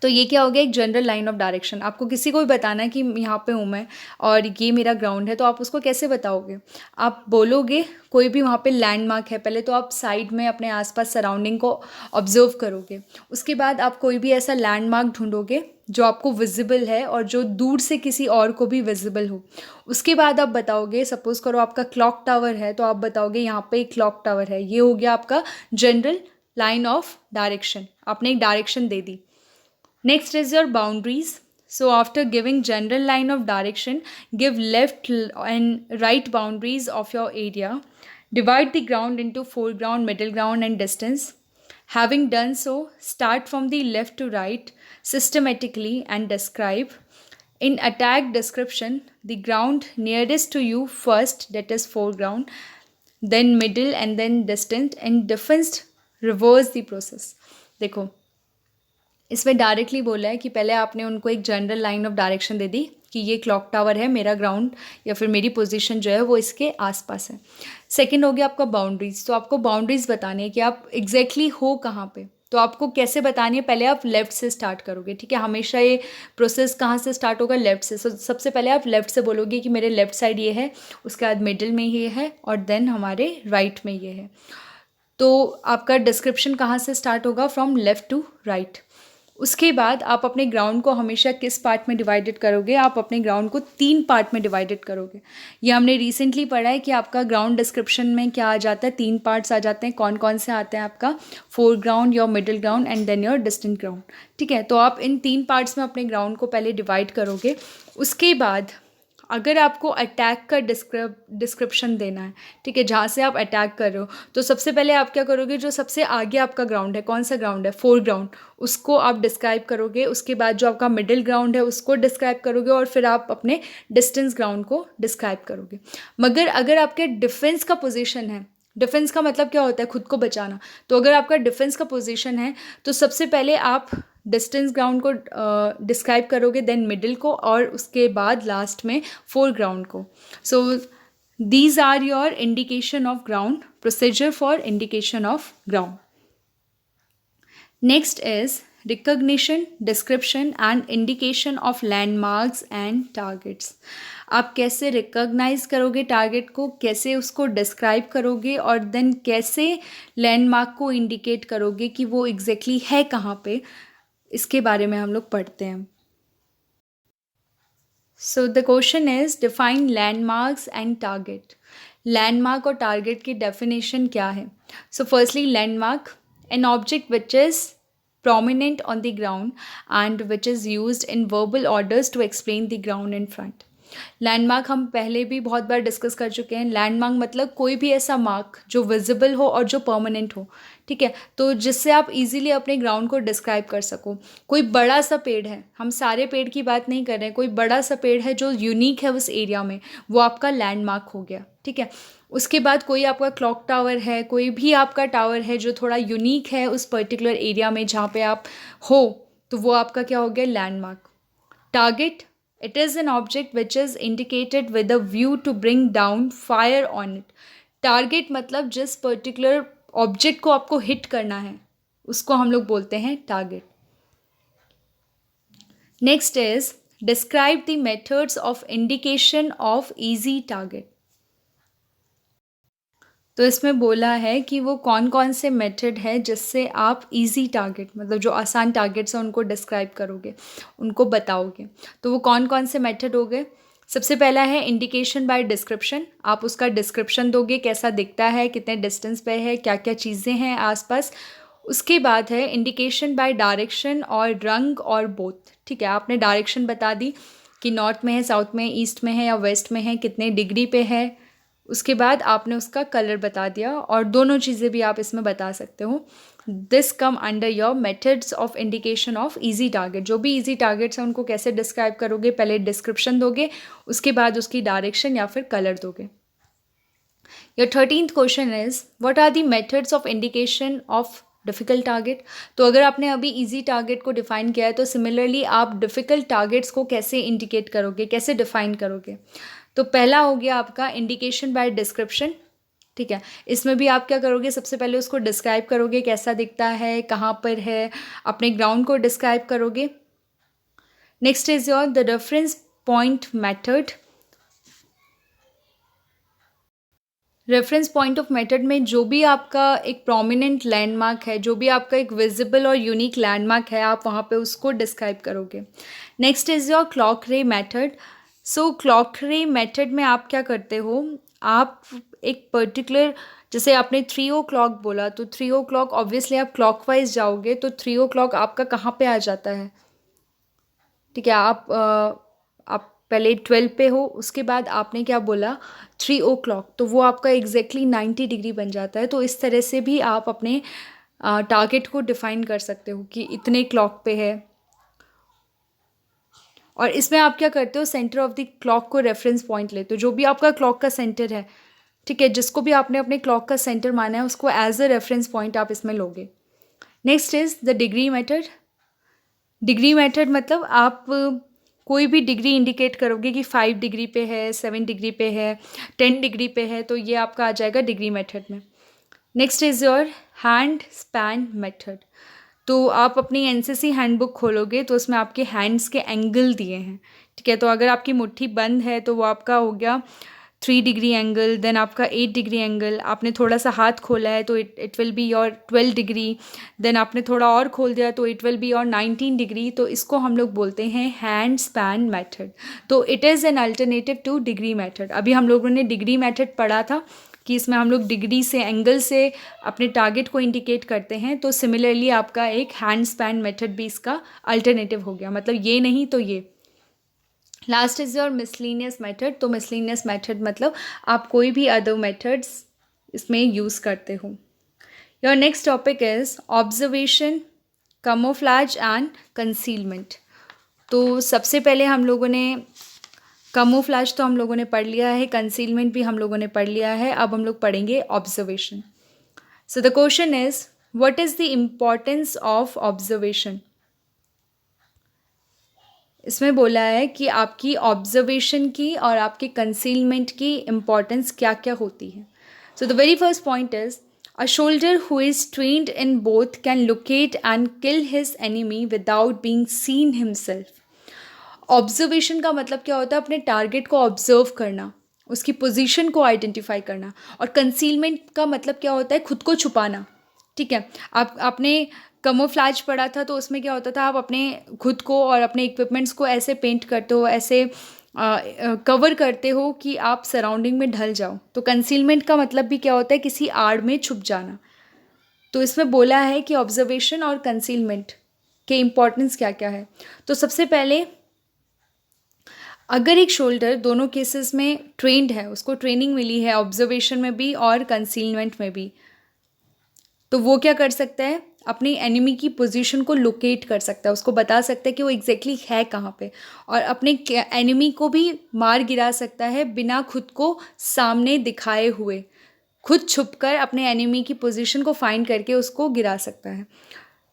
तो ये क्या हो गया, एक जनरल लाइन ऑफ डायरेक्शन। आपको किसी को भी बताना है कि यहाँ पे हूँ मैं और ये मेरा ग्राउंड है, तो आप उसको कैसे बताओगे, आप बोलोगे कोई भी वहाँ पे लैंडमार्क है, पहले तो आप साइड में अपने आसपास सराउंडिंग को ऑब्जर्व करोगे। उसके बाद आप कोई भी ऐसा लैंडमार्क ढूंढोगे जो आपको विजिबल है और जो दूर से किसी और को भी विजिबल हो। उसके बाद आप बताओगे, सपोज करो आपका क्लॉक टावर है, तो आप बताओगे यहाँ पे एक क्लॉक टावर है। ये हो गया आपका जनरल लाइन ऑफ डायरेक्शन, आपने एक direction they the. Next is your boundaries. So after giving general line of direction, give left and right boundaries of your area. Divide the ground into foreground, middle ground and distance. Having done so, start from the left to right systematically and describe. In attack description, the ground nearest to you first, that is foreground, then middle and then distant, and defense reverse the process. देखो, इसमें डायरेक्टली बोला है कि पहले आपने उनको एक जनरल लाइन ऑफ डायरेक्शन दे दी कि ये क्लॉक टावर है, मेरा ग्राउंड या फिर मेरी पोजीशन जो है वो इसके आसपास है. सेकंड हो गया आपका बाउंड्रीज. तो आपको बाउंड्रीज बतानी है कि आप एग्जैक्टली हो कहाँ पे. तो आपको कैसे बतानी है, पहले आप लेफ़्ट से स्टार्ट करोगे. ठीक है, हमेशा ये प्रोसेस कहाँ से स्टार्ट होगा, लेफ़्ट से. सबसे पहले आप लेफ़्ट से बोलोगे कि मेरे लेफ़्ट साइड ये है, उसके बाद मिडिल में ये है और देन हमारे राइट में ये है. तो आपका डिस्क्रिप्शन कहाँ से स्टार्ट होगा, फ्रॉम लेफ़्ट टू राइट. उसके बाद आप अपने ग्राउंड को हमेशा किस पार्ट में डिवाइडेड करोगे, आप अपने ग्राउंड को 3 पार्ट में डिवाइडेड करोगे. ये हमने रिसेंटली पढ़ा है कि आपका ग्राउंड डिस्क्रिप्शन में क्या आ जाता है, 3 पार्ट्स आ जाते हैं. कौन कौन से आते हैं, आपका foreground, your middle ground and then your distant ground. ठीक है, तो आप इन 3 पार्ट्स में अपने ग्राउंड को पहले डिवाइड करोगे. उसके बाद अगर आपको अटैक का डिस्क्रिप्शन देना है, ठीक है, जहाँ से आप अटैक कर रहे हो, तो सबसे पहले आप क्या करोगे, जो सबसे आगे आपका ग्राउंड है, कौन सा ग्राउंड है, फोर ग्राउंड, उसको आप डिस्क्राइब करोगे. उसके बाद जो आपका मिडिल ग्राउंड है उसको डिस्क्राइब करोगे और फिर आप अपने डिस्टेंस ग्राउंड को डिस्क्राइब करोगे. मगर अगर आपके डिफेंस का पोजीशन है, डिफेंस का मतलब क्या होता है, खुद को बचाना. तो अगर आपका डिफेंस का पोजीशन है तो सबसे पहले आप डिस्टेंस ग्राउंड को डिस्क्राइब करोगे, देन मिडिल को और उसके बाद लास्ट में फोर ग्राउंड को. So these are your indication of ground, procedure for indication of ground. Next is recognition, description and indication of landmarks and targets. आप कैसे रिकॉग्नाइज करोगे टारगेट को, कैसे उसको डिस्क्राइब करोगे और देन कैसे लैंडमार्क को इंडिकेट करोगे कि वो एग्जैक्टली है कहाँ पे, इसके बारे में हम लोग पढ़ते हैं. सो the question is define landmarks and target. Landmark और टारगेट की डेफिनेशन क्या है. So firstly, landmark, an object which is prominent on the ground and which is used in verbal orders to explain the ground in front. Landmark हम पहले भी बहुत बार डिस्कस कर चुके हैं. लैंडमार्क मतलब कोई भी ऐसा मार्क जो विजिबल हो और जो परमानेंट हो. ठीक है, तो जिससे आप इजीली अपने ग्राउंड को डिस्क्राइब कर सको. कोई बड़ा सा पेड़ है, हम सारे पेड़ की बात नहीं कर रहे हैं, कोई बड़ा सा पेड़ है जो यूनिक है उस एरिया में, वो आपका लैंडमार्क हो गया. ठीक है, उसके बाद कोई आपका क्लॉक टावर है, कोई भी आपका टावर है जो थोड़ा यूनिक है उस पर्टिकुलर एरिया में जहाँ पे आप हो, तो वो आपका क्या हो गया, landmark. Target, it is an object which is indicated with a view to bring down fire on it. Target मतलब जिस पर्टिकुलर ऑब्जेक्ट को आपको हिट करना है उसको हम लोग बोलते हैं target. Next is describe the methods of indication of easy target. तो इसमें बोला है कि वो कौन कौन से मेथड है जिससे आप इजी टारगेट, मतलब जो आसान टारगेट्स हैं उनको डिस्क्राइब करोगे, उनको बताओगे. तो वो कौन कौन से मेथड हो गए. सबसे पहला है इंडिकेशन बाय डिस्क्रिप्शन. आप उसका डिस्क्रिप्शन दोगे, कैसा दिखता है, कितने डिस्टेंस पे है, क्या क्या चीज़ें हैं आसपास. उसके बाद है इंडिकेशन बाय डायरेक्शन और रंग और बोथ. ठीक है, आपने डायरेक्शन बता दी कि नॉर्थ में है, साउथ में, ईस्ट में है या वेस्ट में है, कितने डिग्री पे है. उसके बाद आपने उसका कलर बता दिया और दोनों चीज़ें भी आप इसमें बता सकते हो. This come under your methods of indication of easy target. जो भी इजी टारगेट्स हैं उनको कैसे डिस्क्राइब करोगे, पहले डिस्क्रिप्शन दोगे, उसके बाद उसकी डायरेक्शन या फिर कलर दोगे. Your 13th question is what are the methods of indication of difficult target. तो अगर आपने अभी इजी टारगेट को डिफाइन किया है तो सिमिलरली आप डिफ़िकल्ट टारगेट्स को कैसे इंडिकेट करोगे, कैसे डिफाइन करोगे. तो पहला हो गया आपका इंडिकेशन बाय डिस्क्रिप्शन. ठीक है, इसमें भी आप क्या करोगे, सबसे पहले उसको डिस्क्राइब करोगे, कैसा दिखता है, कहाँ पर है, अपने ग्राउंड को डिस्क्राइब करोगे. Next is your the reference point method. Reference point of method में जो भी आपका एक प्रोमिनेंट लैंडमार्क है, जो भी आपका एक विजिबल और यूनिक लैंडमार्क है, आप वहाँ पे उसको डिस्क्राइब करोगे. नेक्स्ट इज योर क्लॉक रे मेथड. सो क्लॉक रे मेथड में आप क्या करते हो, आप एक पर्टिकुलर, जैसे आपने 3 o'clock बोला, तो 3 o'clock ऑब्वियसली आप क्लॉकवाइज जाओगे, तो 3 o'clock आपका कहाँ पे आ जाता है, ठीक है, आप पहले 12 पे हो, उसके बाद आपने क्या बोला 3 o'clock, तो वो आपका एग्जैक्टली 90 डिग्री बन जाता है। तो इस तरह से भी आप अपने टारगेट को डिफाइन कर सकते हो कि इतने क्लॉक पे है। और इसमें आप क्या करते हो, सेंटर ऑफ द क्लॉक को रेफरेंस पॉइंट लेते हो, जो भी आपका क्लॉक का सेंटर है, ठीक है, जिसको भी आपने अपने क्लॉक का सेंटर माना है उसको एज अ रेफरेंस पॉइंट आप इसमें लोगे। Next is the degree method. Degree method मतलब आप कोई भी डिग्री इंडिकेट करोगे कि 5 डिग्री पे है, 7 डिग्री पे है, 10 डिग्री पे है, तो ये आपका आ जाएगा डिग्री मेथड में। Next is your hand span method. तो आप अपनी एनसीसी हैंडबुक खोलोगे तो उसमें आपके हैंड्स के एंगल दिए हैं, ठीक है। तो अगर आपकी मुट्ठी बंद है तो वो आपका हो गया 3 डिग्री एंगल, देन आपका 8 डिग्री एंगल। आपने थोड़ा सा हाथ खोला है तो it will be your 12 degree, then आपने थोड़ा और खोल दिया तो it will be your 19 degree. तो इसको हम लोग बोलते हैं हैंड स्पैन मेथड। तो it is an alternative to degree method. अभी हम लोगों ने डिग्री मेथड पढ़ा था कि इसमें हम लोग डिग्री से, एंगल से अपने टारगेट को इंडिकेट करते हैं। तो सिमिलरली आपका एक हैंड स्पैन मेथड भी इसका अल्टरनेटिव हो गया, मतलब ये नहीं तो ये। Last is your miscellaneous method. तो मिसलिनियस मेथड मतलब आप कोई भी अदर मेथड्स इसमें यूज़ करते हो। Your next topic is observation, camouflage and concealment. तो सबसे पहले हम लोगों ने camouflage तो हम लोगों ने पढ़ लिया है, कंसीलमेंट भी हम लोगों ने पढ़ लिया है। अब हम लोग पढ़ेंगे observation. So the question is what is the importance of observation. इसमें बोला है कि आपकी ऑब्जर्वेशन की और आपके कंसीलमेंट की इम्पॉर्टेंस क्या क्या होती है। So the very first point is a soldier who is trained in both can locate and kill his enemy without being seen himself. Observation का मतलब क्या होता है, अपने टारगेट को ऑब्जर्व करना, उसकी पोजीशन को आइडेंटिफाई करना। और कंसीलमेंट का मतलब क्या होता है, खुद को छुपाना, ठीक है। आपने कमोफ्लाज पढ़ा था तो उसमें क्या होता था, आप अपने खुद को और अपने इक्विपमेंट्स को ऐसे पेंट करते हो, ऐसे कवर करते हो कि आप सराउंडिंग में ढल जाओ। तो कंसीलमेंट का मतलब भी क्या होता है, किसी आड़ में छुप जाना। तो इसमें बोला है कि ऑब्जर्वेशन और कंसीलमेंट के इम्पोर्टेंस क्या क्या है। तो सबसे पहले अगर एक शोल्डर दोनों केसेस में ट्रेंड है, उसको ट्रेनिंग मिली है ऑब्जर्वेशन में भी और कंसीलमेंट में भी, तो वो क्या कर सकता है, अपनी एनिमी की पोजीशन को लोकेट कर सकता है, उसको बता सकता है कि वो एग्जैक्टली है कहाँ पे, और अपने एनिमी को भी मार गिरा सकता है बिना खुद को सामने दिखाए हुए। खुद छुपकर अपने एनिमी की पोजीशन को फाइंड करके उसको गिरा सकता है।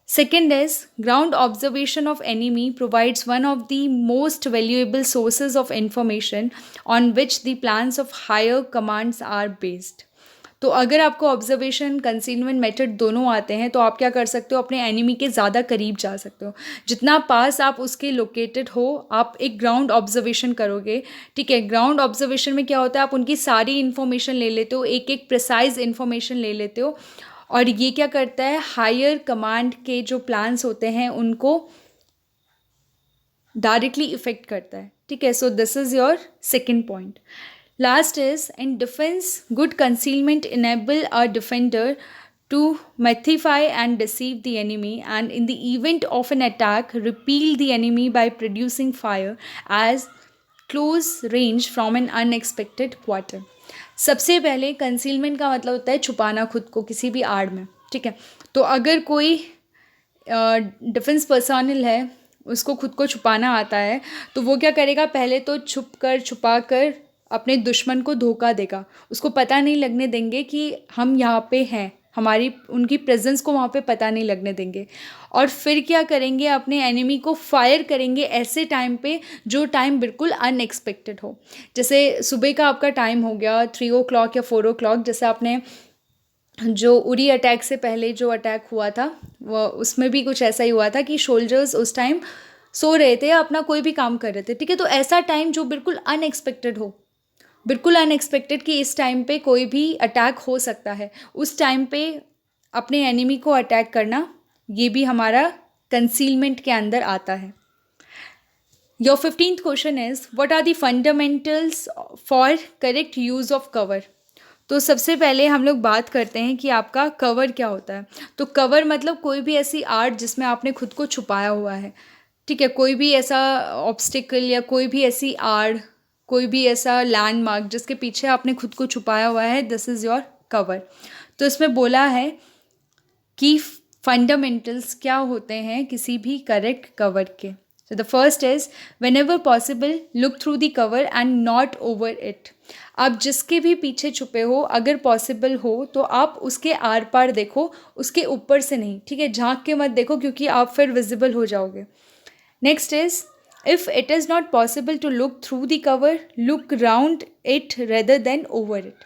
Second is ground observation of enemy provides one of the most valuable sources of information on which the plans of higher commands are based. तो अगर आपको ऑब्जर्वेशन कंसीलमेंट मेथड दोनों आते हैं तो आप क्या कर सकते हो, अपने एनिमी के ज़्यादा करीब जा सकते हो। जितना पास आप उसके लोकेटेड हो, आप एक ग्राउंड ऑब्जर्वेशन करोगे, ठीक है। ग्राउंड ऑब्जर्वेशन में क्या होता है, आप उनकी सारी इन्फॉर्मेशन ले लेते हो, एक एक प्रिसाइज इन्फॉर्मेशन ले लेते हो, और ये क्या करता है, हायर कमांड के जो प्लान्स होते हैं उनको डायरेक्टली इफेक्ट करता है, ठीक है। So this is your second point. Last is in defence good concealment enable a defender to mystify and deceive the enemy, and in the event of an attack repel the enemy by producing fire as close range from an unexpected quarter. सबसे पहले कंसीलमेंट का मतलब होता है छुपाना खुद को किसी भी आड़ में, ठीक है। तो अगर कोई डिफेंस पर्सनल है, उसको खुद को छुपाना आता है, तो वो क्या करेगा, पहले तो छुपा कर अपने दुश्मन को धोखा देगा, उसको पता नहीं लगने देंगे कि हम यहाँ पे हैं, हमारी उनकी प्रेजेंस को वहाँ पे पता नहीं लगने देंगे। और फिर क्या करेंगे, अपने एनिमी को फायर करेंगे ऐसे टाइम पे जो टाइम बिल्कुल अनएक्सपेक्टेड हो। जैसे सुबह का आपका टाइम हो गया 3 o'clock या 4 o'clock, जैसे आपने जो उरी अटैक से पहले जो अटैक हुआ था वो उसमें भी कुछ ऐसा ही हुआ था कि सोल्जर्स उस टाइम सो रहे थे, अपना कोई भी काम कर रहे थे, ठीक है। तो ऐसा टाइम जो बिल्कुल अनएक्सपेक्टेड हो, बिल्कुल अनएक्सपेक्टेड कि इस टाइम पे कोई भी अटैक हो सकता है, उस टाइम पे अपने एनिमी को अटैक करना, ये भी हमारा कंसीलमेंट के अंदर आता है। Your 15th question is what are the fundamentals for correct use of cover. तो सबसे पहले हम लोग बात करते हैं कि आपका कवर क्या होता है। तो कवर मतलब कोई भी ऐसी आर्ट जिसमें आपने खुद को छुपाया हुआ है, ठीक है, कोई भी ऐसा ऑब्स्टिकल या कोई भी ऐसी आड़, कोई भी ऐसा लैंडमार्क जिसके पीछे आपने खुद को छुपाया हुआ है, दिस इज़ योर कवर। तो इसमें बोला है कि फंडामेंटल्स क्या होते हैं किसी भी करेक्ट कवर के। So the first is whenever possible look through the cover and not over it. आप जिसके भी पीछे छुपे हो, अगर पॉसिबल हो तो आप उसके आर पार देखो, उसके ऊपर से नहीं, ठीक है, झांक के मत देखो क्योंकि आप फिर विजिबल हो जाओगे। Next is if it is not possible to look through the cover, look round it rather than over it.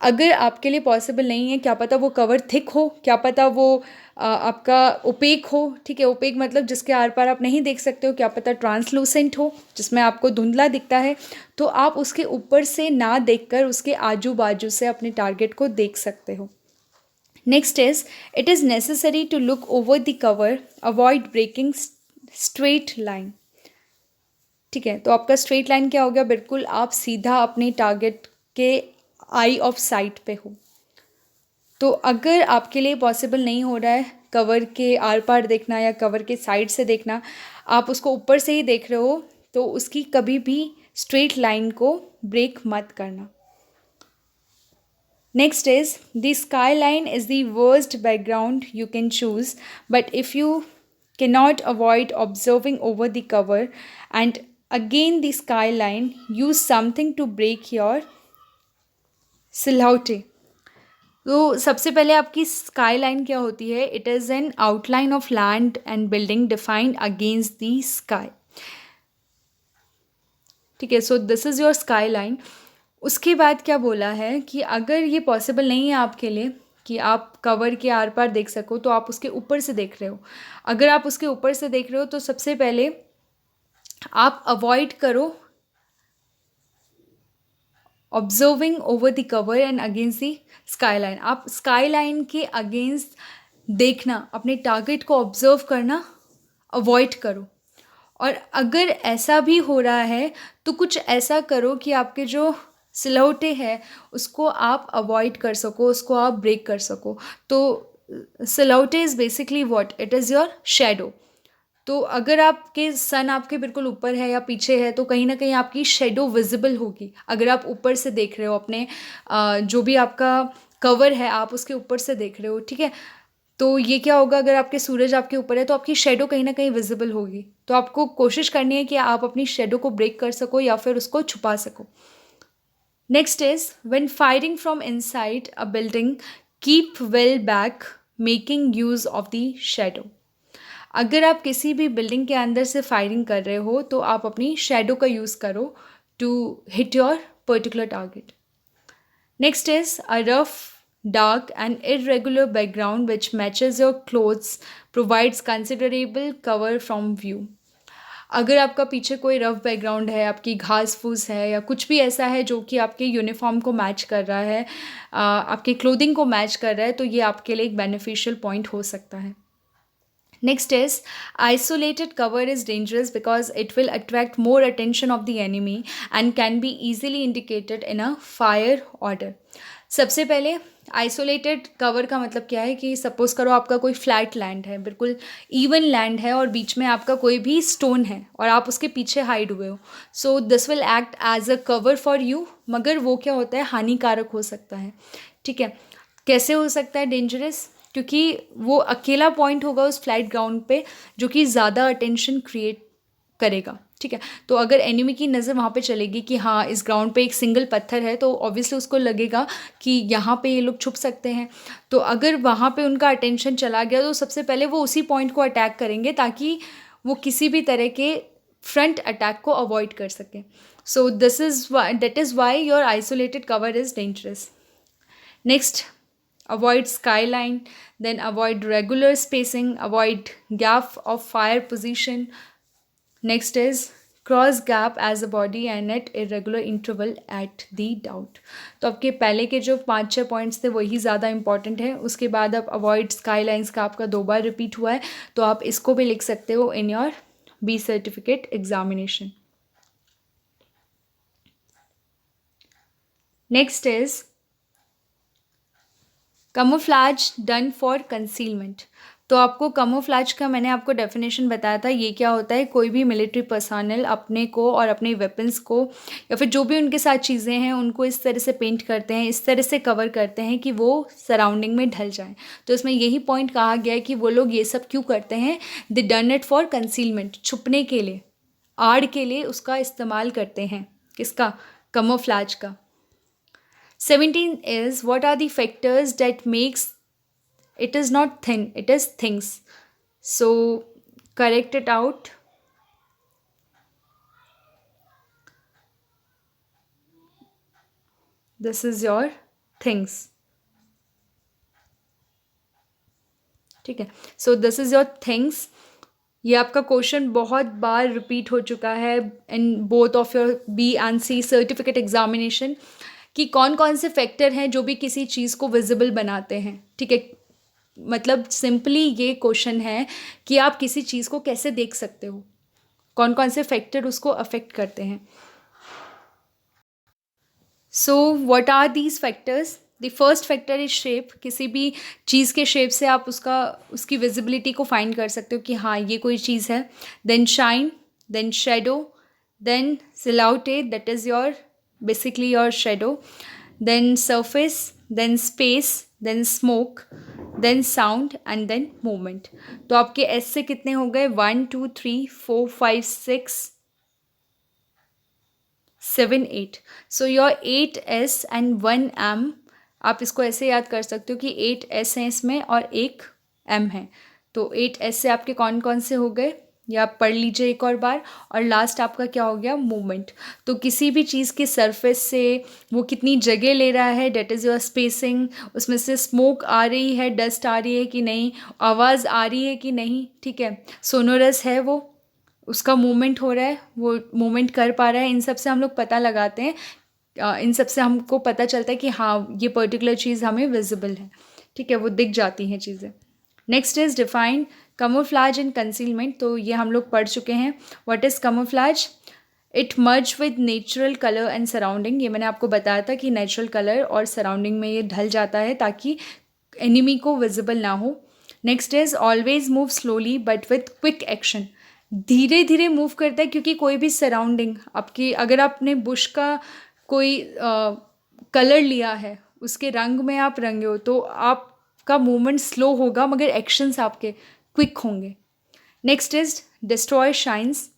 अगर आपके लिए पॉसिबल नहीं है, क्या पता वो कवर थिक हो, क्या पता वो आपका ओपेक हो, ठीक है, ओपेक मतलब जिसके आर पार आप नहीं देख सकते हो, क्या पता ट्रांसलूसेंट हो जिसमें आपको धुंधला दिखता है, तो आप उसके ऊपर से ना देखकर उसके आजू बाजू से अपने टारगेट को देख सकते हो। Next is it is necessary to look over the cover, avoid breaking straight line. ठीक है, तो आपका स्ट्रेट लाइन क्या हो गया, बिल्कुल आप सीधा अपने टारगेट के आई ऑफ साइट पे हो। तो अगर आपके लिए पॉसिबल नहीं हो रहा है कवर के आर पार देखना या कवर के साइड से देखना, आप उसको ऊपर से ही देख रहे हो, तो उसकी कभी भी स्ट्रेट लाइन को ब्रेक मत करना। Next is the sky line is the worst background you can choose, but if you cannot avoid observing over the cover and again the skyline, use something to break your silhouette. तो सबसे पहले आपकी स्काई लाइन क्या होती है, it is N outline of land and building defined against the sky. ठीक है, so this is your sky line. उसके बाद क्या बोला है कि अगर ये पॉसिबल नहीं है आपके लिए कि आप कवर के आर पार देख सको, तो आप उसके ऊपर से देख रहे हो। अगर आप उसके ऊपर से देख रहे हो तो सबसे पहले आप अवॉइड करो observing over the cover and against the sky line. आप स्काई लाइन के अगेंस्ट देखना, अपने टारगेट को ऑब्जर्व करना अवॉइड करो। और अगर ऐसा भी हो रहा है तो कुछ ऐसा करो कि आपके जो सिलौटे है उसको आप अवॉइड कर सको, उसको आप ब्रेक कर सको। तो silhouette is basically what, it is your shadow. तो अगर आपके सन आपके बिल्कुल ऊपर है या पीछे है तो कहीं ना कहीं आपकी शेडो विजिबल होगी। अगर आप ऊपर से देख रहे हो अपने जो भी आपका कवर है आप उसके ऊपर से देख रहे हो, ठीक है, तो ये क्या होगा, अगर आपके सूरज आपके ऊपर है तो आपकी शेडो कहीं ना कहीं विजिबल होगी। तो आपको कोशिश करनी है कि आप अपनी शेडो को ब्रेक कर सको या फिर उसको छुपा सको। Next is when firing from inside a building, keep well back, making use of the shadow. अगर आप किसी भी बिल्डिंग के अंदर से फायरिंग कर रहे हो तो आप अपनी शेडो का यूज़ करो to hit your particular target. Next is a rough, dark and irregular background which matches your clothes provides considerable cover from view. अगर आपका पीछे कोई रफ बैकग्राउंड है, आपकी घास फूस है या कुछ भी ऐसा है जो कि आपके यूनिफॉर्म को मैच कर रहा है, आपके क्लोथिंग को मैच कर रहा है, तो ये आपके लिए एक बेनिफिशियल पॉइंट हो सकता है। Next is isolated cover is dangerous because it will attract more attention of the enemy and can be easily indicated in a fire order. सबसे पहले आइसोलेटेड कवर का मतलब क्या है कि सपोज करो आपका कोई फ्लैट लैंड है, बिल्कुल इवन लैंड है और बीच में आपका कोई भी स्टोन है और आप उसके पीछे हाइड हुए हो, so this will act as a cover for you, मगर वो क्या होता है, हानिकारक हो सकता है। ठीक है, कैसे हो सकता है डेंजरस, क्योंकि वो अकेला पॉइंट होगा उस फ्लैट ग्राउंड पे जो कि ज़्यादा अटेंशन क्रिएट करेगा। ठीक है, तो अगर एनिमी की नज़र वहाँ पे चलेगी कि हाँ इस ग्राउंड पे एक सिंगल पत्थर है, तो ऑब्वियसली उसको लगेगा कि यहाँ पे ये लोग छुप सकते हैं। तो अगर वहाँ पे उनका अटेंशन चला गया तो सबसे पहले वो उसी पॉइंट को अटैक करेंगे ताकि वो किसी भी तरह के फ्रंट अटैक को अवॉइड कर सकें। So that is why your isolated cover is dangerous. Next, avoid skyline, then avoid regular spacing, avoid gap of fire position. Next is cross gap as a body and at irregular interval at the doubt. तो आपके पहले के जो 5-6 पॉइंट्स थे वही ज़्यादा इंपॉर्टेंट है। उसके बाद आप अवॉइड स्काई लाइन्स का आपका 2 बार रिपीट हुआ है, तो आप इसको भी लिख सकते हो in your B certificate examination. Next is camouflage done for concealment. तो आपको कैमोफ्लेज का मैंने आपको डेफिनेशन बताया था। ये क्या होता है, कोई भी मिलिट्री पर्सनल अपने को और अपने वेपन्स को या फिर जो भी उनके साथ चीज़ें हैं उनको इस तरह से पेंट करते हैं, इस तरह से कवर करते हैं कि वो सराउंडिंग में ढल जाएं। तो इसमें यही पॉइंट कहा गया है कि वो लोग ये सब क्यों करते हैं, they done it for concealment, छुपने के लिए, आड़ के लिए उसका इस्तेमाल करते हैं। किसका? कैमोफ्लेज का। 17 is what are the factors that makes it is not thin, it is things. So correct it out. This is your things. ठीक है, so this is your things. ये आपका क्वेश्चन बहुत बार रिपीट हो चुका है in both of your B and C certificate examination, कि कौन कौन से फैक्टर हैं जो भी किसी चीज़ को विजिबल बनाते हैं। ठीक है, मतलब सिंपली ये क्वेश्चन है कि आप किसी चीज़ को कैसे देख सकते हो, कौन कौन से फैक्टर उसको अफेक्ट करते हैं। So what are these factors? The first factor is shape. किसी भी चीज़ के शेप से आप उसकी विजिबिलिटी को फाइंड कर सकते हो कि हाँ ये कोई चीज़ है। Then shine, then shadow, then silhouette, that is your basically your shadow, then surface, then space, then smoke, then sound and then movement. तो आपके एस से कितने हो गए? 1 2 3 4 5 6 7 8। So your 8 S and 1 M। आप इसको ऐसे याद कर सकते हो कि 8 S हैं इसमें और एक M है। तो 8 S से आपके कौन कौन से हो गए, या आप पढ़ लीजिए एक और बार। और लास्ट आपका क्या हो गया? मूवमेंट। तो किसी भी चीज़ के सरफेस से वो कितनी जगह ले रहा है, डेट इज़ योर स्पेसिंग। उसमें से स्मोक आ रही है, डस्ट आ रही है कि नहीं, आवाज़ आ रही है कि नहीं। ठीक है, सोनोरस है वो, उसका मूवमेंट हो रहा है, वो मूवमेंट कर पा रहा है। इन सब से हम लोग पता लगाते हैं, इन सब से हमको पता चलता है कि हाँ ये पर्टिकुलर चीज़ हमें विजिबल है। ठीक है, वो दिख जाती हैं चीज़ें। Next is define camouflage and concealment. तो ये हम लोग पढ़ चुके हैं। What is camouflage? It merge with natural colour and surrounding. ये मैंने आपको बताया था कि नेचुरल कलर और सराउंडिंग में ये ढल जाता है ताकि एनिमी को विजिबल ना हो। Next is always move slowly but with quick action. धीरे धीरे मूव करता है, क्योंकि कोई भी सराउंडिंग आपकी, अगर आपने बुश का कोई कलर लिया है, उसके रंग में आप रंगे हो, तो आपका मूवमेंट स्लो होगा मगर एक्शंस आपके क्विक होंगे। Next is destroy shines.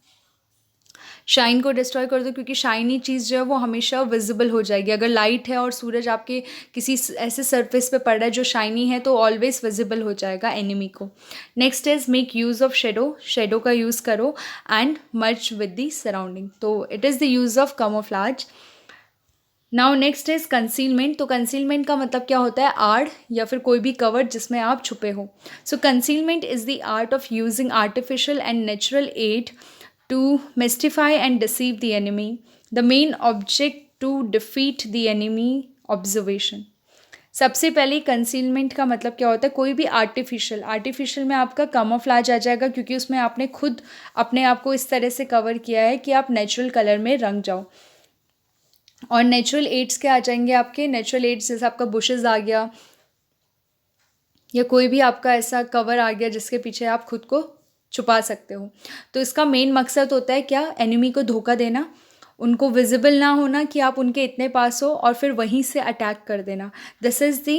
Shine को डिस्ट्रॉय कर दो, क्योंकि शाइनी चीज़ जो है वो हमेशा विजिबल हो जाएगी। अगर लाइट है और सूरज आपके किसी ऐसे सरफेस पे पड़ रहा है जो शाइनी है, तो ऑलवेज विजिबल हो जाएगा एनिमी को। Next is make use of shadow. Shadow का यूज़ करो and merge with the surrounding. तो it is the use of camouflage. Now next is concealment. तो कंसीलमेंट का मतलब क्या होता है? आड़ या फिर कोई भी कवर जिसमें आप छुपे हो। So concealment is the art of using artificial and natural aid to mystify and deceive the enemy. The main object to defeat the enemy observation. सबसे पहले कंसीलमेंट का मतलब क्या होता है? कोई भी आर्टिफिशियल में आपका कैमोफ्लेज आ जाएगा, क्योंकि उसमें आपने खुद अपने आप को इस तरह से कवर किया है कि आप नेचुरल कलर में रंग जाओ। और नेचुरल एड्स क्या आ जाएंगे आपके? नेचुरल एड्स जैसे आपका बुशेस आ गया, या कोई भी आपका ऐसा कवर आ गया जिसके पीछे आप खुद को छुपा सकते हो। तो इसका मेन मकसद होता है क्या? एनिमी को धोखा देना, उनको विजिबल ना होना कि आप उनके इतने पास हो, और फिर वहीं से अटैक कर देना। This is the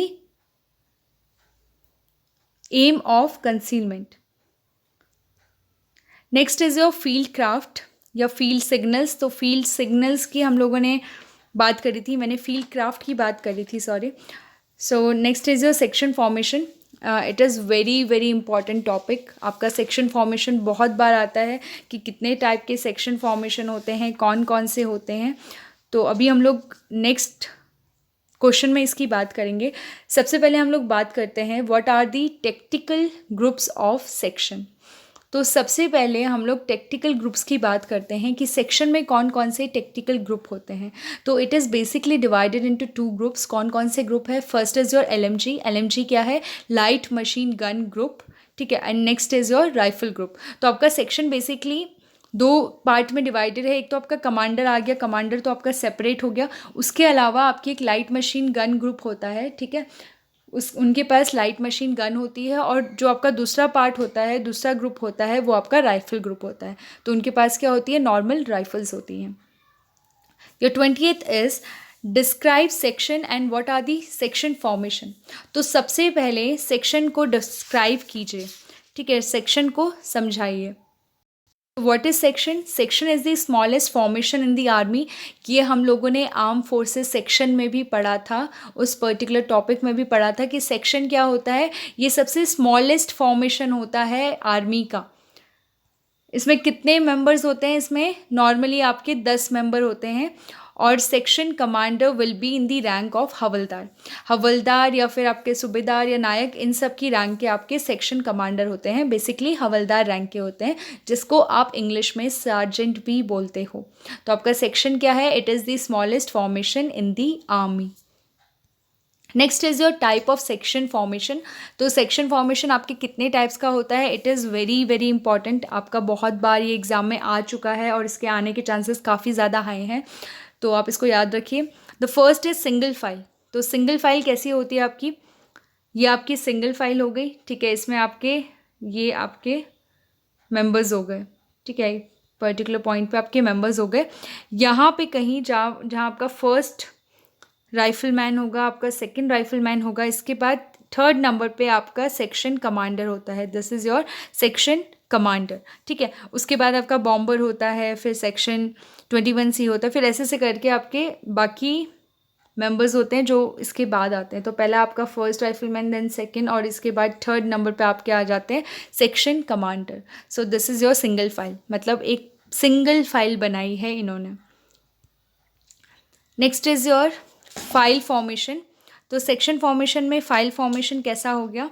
aim of concealment. Next is your fieldcraft या फील्ड सिग्नल्स। तो फील्ड सिग्नल्स की हम लोगों ने बात करी थी, मैंने फील्ड क्राफ्ट की बात करी थी, sorry. So next is your section formation. It is very very important topic. आपका सेक्शन फॉर्मेशन बहुत बार आता है कि कितने टाइप के सेक्शन फॉर्मेशन होते हैं, कौन कौन से होते हैं। तो अभी हम लोग नेक्स्ट क्वेश्चन में इसकी बात करेंगे। सबसे पहले हम लोग बात करते हैं what are the tactical groups of section. तो सबसे पहले हम लोग टेक्टिकल ग्रुप्स की बात करते हैं कि सेक्शन में कौन कौन से टेक्टिकल ग्रुप होते हैं। तो it is basically divided into 2 groups. कौन कौन से ग्रुप है? First is your LMG। LMG क्या है? Light machine gun group. ठीक है, and next is your rifle group. तो आपका सेक्शन बेसिकली 2 पार्ट में डिवाइडेड है। एक तो आपका कमांडर आ गया, कमांडर तो आपका सेपरेट हो गया। उसके अलावा आपकी एक लाइट मशीन गन ग्रुप होता है, ठीक है, उनके पास लाइट मशीन गन होती है, और जो आपका दूसरा पार्ट होता है, दूसरा ग्रुप होता है, वो आपका राइफल ग्रुप होता है। तो उनके पास क्या होती है, नॉर्मल राइफल्स होती हैं। Your 20th is describe section and what are the section formation. तो सबसे पहले सेक्शन को डिस्क्राइब कीजिए, ठीक है, सेक्शन को समझाइए। What is section? Section is the smallest formation in the army. ये हम लोगों ने आर्म फोर्सेस सेक्शन में भी पढ़ा था, उस पर्टिकुलर टॉपिक में भी पढ़ा था कि सेक्शन क्या होता है। ये सबसे स्मॉलेस्ट फॉर्मेशन होता है आर्मी का। इसमें कितने मेंबर्स होते हैं? इसमें नॉर्मली आपके 10 मेंबर होते हैं, और section commander will be in the rank of havildar. Havildar या फिर आपके सूबेदार या नायक, इन सब की रैंक के आपके सेक्शन कमांडर होते हैं। बेसिकली हवलदार रैंक के होते हैं, जिसको आप इंग्लिश में सार्जेंट भी बोलते हो। तो आपका सेक्शन क्या है? It is the smallest formation in the army. Next is your type of section formation. तो सेक्शन फॉर्मेशन आपके कितने टाइप्स का होता है? It is very very important. आपका बहुत बार ये एग्ज़ाम में आ चुका है, और इसके आने के चांसेस काफ़ी ज़्यादा हाई हैं, तो आप इसको याद रखिए। The first is single file. तो सिंगल फाइल कैसी होती है आपकी? ये आपकी सिंगल फाइल हो गई, ठीक है। इसमें ये आपके मेंबर्स हो गए, ठीक है। पर्टिकुलर पॉइंट पे आपके मेंबर्स हो गए। यहाँ पे कहीं जहाँ आपका फर्स्ट राइफलमैन होगा, आपका सेकंड राइफलमैन होगा, इसके बाद थर्ड नंबर पे आपका सेक्शन कमांडर होता है। This is your section commander, ठीक है। उसके बाद आपका बॉम्बर होता है, फिर सेक्शन 21C होता है, फिर ऐसे से करके आपके बाकी मेंबर्स होते हैं जो इसके बाद आते हैं। तो पहला आपका फर्स्ट राइफलमैन, देन सेकंड, और इसके बाद थर्ड नंबर पे आपके आ जाते हैं section commander. So this is your single file, मतलब एक सिंगल फाइल बनाई है इन्होंने। Next is your file formation. तो सेक्शन फॉर्मेशन में फाइल फॉर्मेशन कैसा हो गया?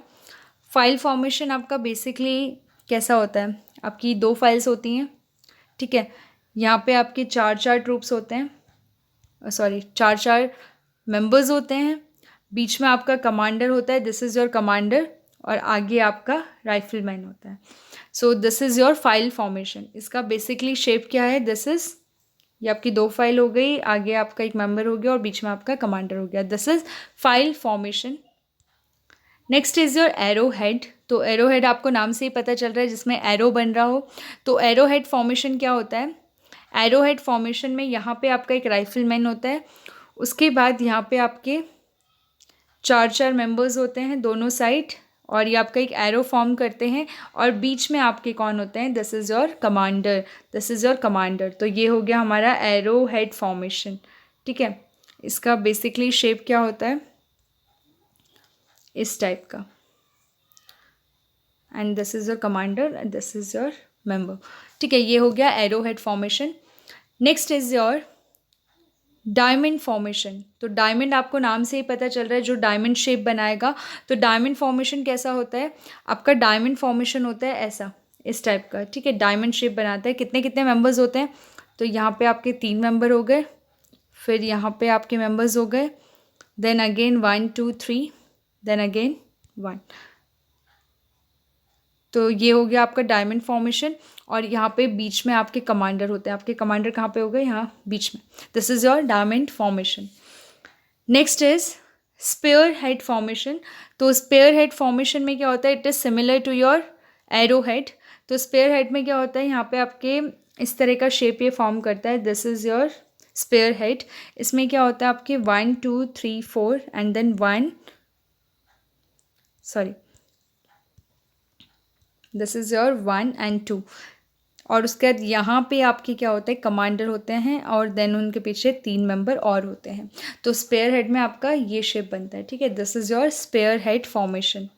फाइल फॉर्मेशन आपका बेसिकली कैसा होता है? आपकी 2 फाइल्स होती हैं, ठीक है। यहाँ पे आपके 4 ट्रूप्स होते हैं, सॉरी 4 मेंबर्स होते हैं। बीच में आपका कमांडर होता है, दिस इज़ योर कमांडर, और आगे आपका राइफलमैन होता है। So this is your file formation. इसका बेसिकली शेप क्या है? दिस इज़, ये आपकी 2 फाइल हो गई, आगे आपका एक मेंबर हो गया और बीच में आपका कमांडर हो गया। This is file formation. Next is your arrowhead. तो एरो हेड आपको नाम से ही पता चल रहा है, जिसमें एरो बन रहा हो। तो एरो हेड फॉर्मेशन क्या होता है? एरो हेड फॉर्मेशन में यहाँ पे आपका एक राइफलमैन होता है, उसके बाद यहाँ पे आपके 4 मेंबर्स होते हैं दोनों साइड, और ये आपका एक एरो फॉर्म करते हैं, और बीच में आपके कौन होते हैं? This is your commander, this is your commander. तो ये हो गया हमारा एरो हेड फॉर्मेशन, ठीक है। इसका बेसिकली शेप क्या होता है? इस टाइप का, and this is your commander and this is your member, ठीक है। ये हो गया arrow head formation. Next is your diamond formation. तो डायमंड आपको नाम से ही पता चल रहा है, जो डायमंड शेप बनाएगा। तो डायमंड फॉर्मेशन कैसा होता है? आपका डायमंड फॉर्मेशन होता है ऐसा, इस टाइप का, ठीक है। डायमंड शेप बनाता है। कितने कितने मेंबर्स होते हैं? तो यहाँ पे आपके 3 मेंबर हो गए, फिर यहाँ पे आपके मेंबर्स हो गए, देन अगेन 1 2 3, देन अगेन 1। तो ये हो गया आपका डायमंड फॉर्मेशन, और यहाँ पे बीच में आपके कमांडर होते हैं। आपके कमांडर कहाँ पे हो गए? यहाँ बीच में। This is your diamond formation. Next is spearhead formation. तो स्पेयर हेड फॉर्मेशन में क्या होता है? It is similar to your arrowhead. तो स्पेयर हेड में क्या होता है? यहाँ पे आपके इस तरह का शेप ये फॉर्म करता है। This is your spearhead. इसमें क्या होता है? आपके 1 2 3 4 and then 1, sorry, this is your 1 and 2, और उसके बाद यहाँ पे आपके क्या होते हैं? कमांडर होते हैं, और देन उनके पीछे 3 मेंबर और होते हैं। तो स्पेयर हेड में आपका ये शेप बनता है, ठीक है। This is your spearhead formation.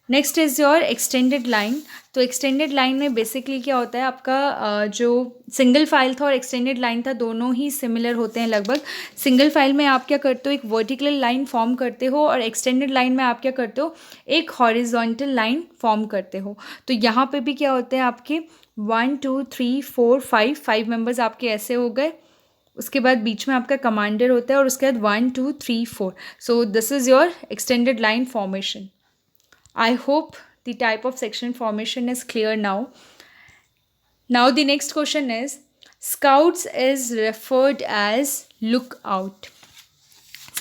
Next is your extended line. तो एक्सटेंडेड लाइन में बेसिकली क्या होता है? आपका जो सिंगल फाइल था और एक्सटेंडेड लाइन था, दोनों ही सिमिलर होते हैं लगभग। सिंगल फाइल में आप क्या करते हो? एक वर्टिकल लाइन फॉर्म करते हो, और एक्सटेंडेड लाइन में आप क्या करते हो? एक हॉरिजॉन्टल लाइन फॉर्म करते हो। तो यहाँ पे भी क्या होते हैं? आपके 1 2 3 4 5 मेंबर्स आपके ऐसे हो गए। उसके बाद बीच में आपका कमांडर होता है, और उसके बाद 1 2 3 4। सो this is your extended line formation. I hope the type of section formation is clear now. Now the next question is, Scouts is referred as lookout.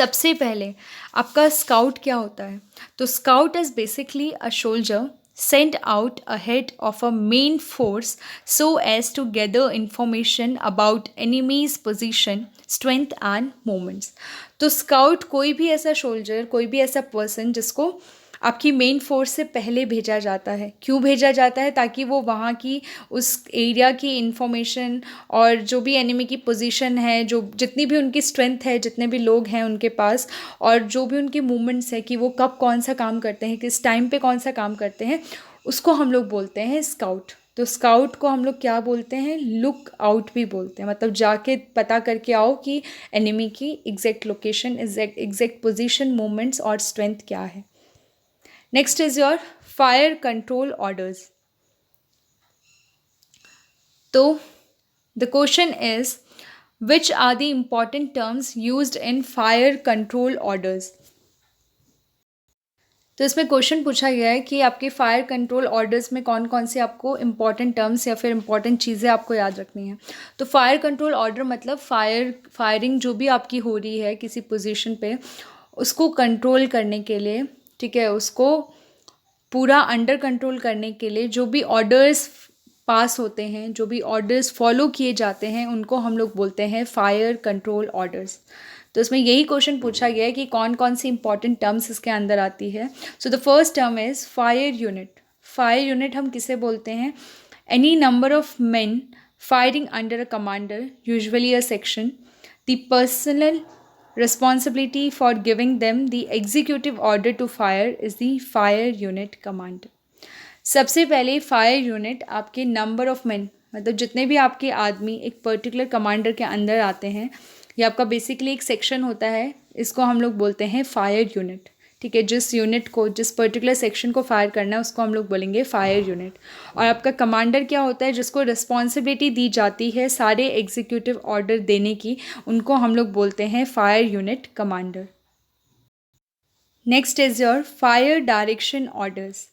सबसे पहले आपका स्काउट क्या होता है? तो scout is basically a soldier sent out ahead of a main force so as to gather information about enemy's position, strength and movements. तो स्काउट कोई भी ऐसा सोल्जर, कोई भी ऐसा पर्सन जिसको आपकी मेन फोर्स से पहले भेजा जाता है. क्यों भेजा जाता है? ताकि वो वहाँ की उस एरिया की इंफॉर्मेशन और जो भी एनिमी की पोजीशन है, जो जितनी भी उनकी स्ट्रेंथ है, जितने भी लोग हैं उनके पास, और जो भी उनकी मूवमेंट्स है कि वो कब कौन सा काम करते हैं, किस टाइम पे कौन सा काम करते हैं, उसको हम लोग बोलते हैं स्काउट. तो स्काउट को हम लोग क्या बोलते हैं? लुक आउट भी बोलते हैं. मतलब जाके पता करके आओ कि एनिमी की exact location, exact position, movements और स्ट्रेंथ क्या है. Next is your fire control orders. तो the question is which are the important terms used in fire control orders. तो इसमें क्वेश्चन पूछा गया है कि आपके फायर कंट्रोल ऑर्डर्स में कौन कौन से आपको इंपॉर्टेंट टर्म्स या फिर इंपॉर्टेंट चीज़ें आपको याद रखनी है. तो फायर कंट्रोल ऑर्डर मतलब फायरिंग जो भी आपकी हो रही है किसी पोजीशन पे, उसको कंट्रोल करने के लिए, ठीक है, उसको पूरा अंडर कंट्रोल करने के लिए जो भी ऑर्डर्स पास होते हैं, जो भी ऑर्डर्स फॉलो किए जाते हैं, उनको हम लोग बोलते हैं फायर कंट्रोल ऑर्डर्स. तो इसमें यही क्वेश्चन पूछा गया है कि कौन कौन सी इंपॉर्टेंट टर्म्स इसके अंदर आती है. So the first term is fire unit. Fire unit हम किसे बोलते हैं? Any number of main firing under a commander, usually a section. The personal responsibility for giving them the executive order to fire is the fire unit commander. सबसे पहले फायर यूनिट आपके नंबर ऑफ मैन, मतलब जितने भी आपके आदमी एक पर्टिकुलर कमांडर के अंदर आते हैं, ये आपका बेसिकली एक सेक्शन होता है, इसको हम लोग बोलते हैं फायर यूनिट. ठीक है, जिस यूनिट को, जिस पर्टिकुलर सेक्शन को फायर करना है उसको हम लोग बोलेंगे फायर यूनिट. और आपका कमांडर क्या होता है? जिसको रिस्पॉन्सिबिलिटी दी जाती है सारे एग्जीक्यूटिव ऑर्डर देने की, उनको हम लोग बोलते हैं fire unit commander. Next is your fire direction orders.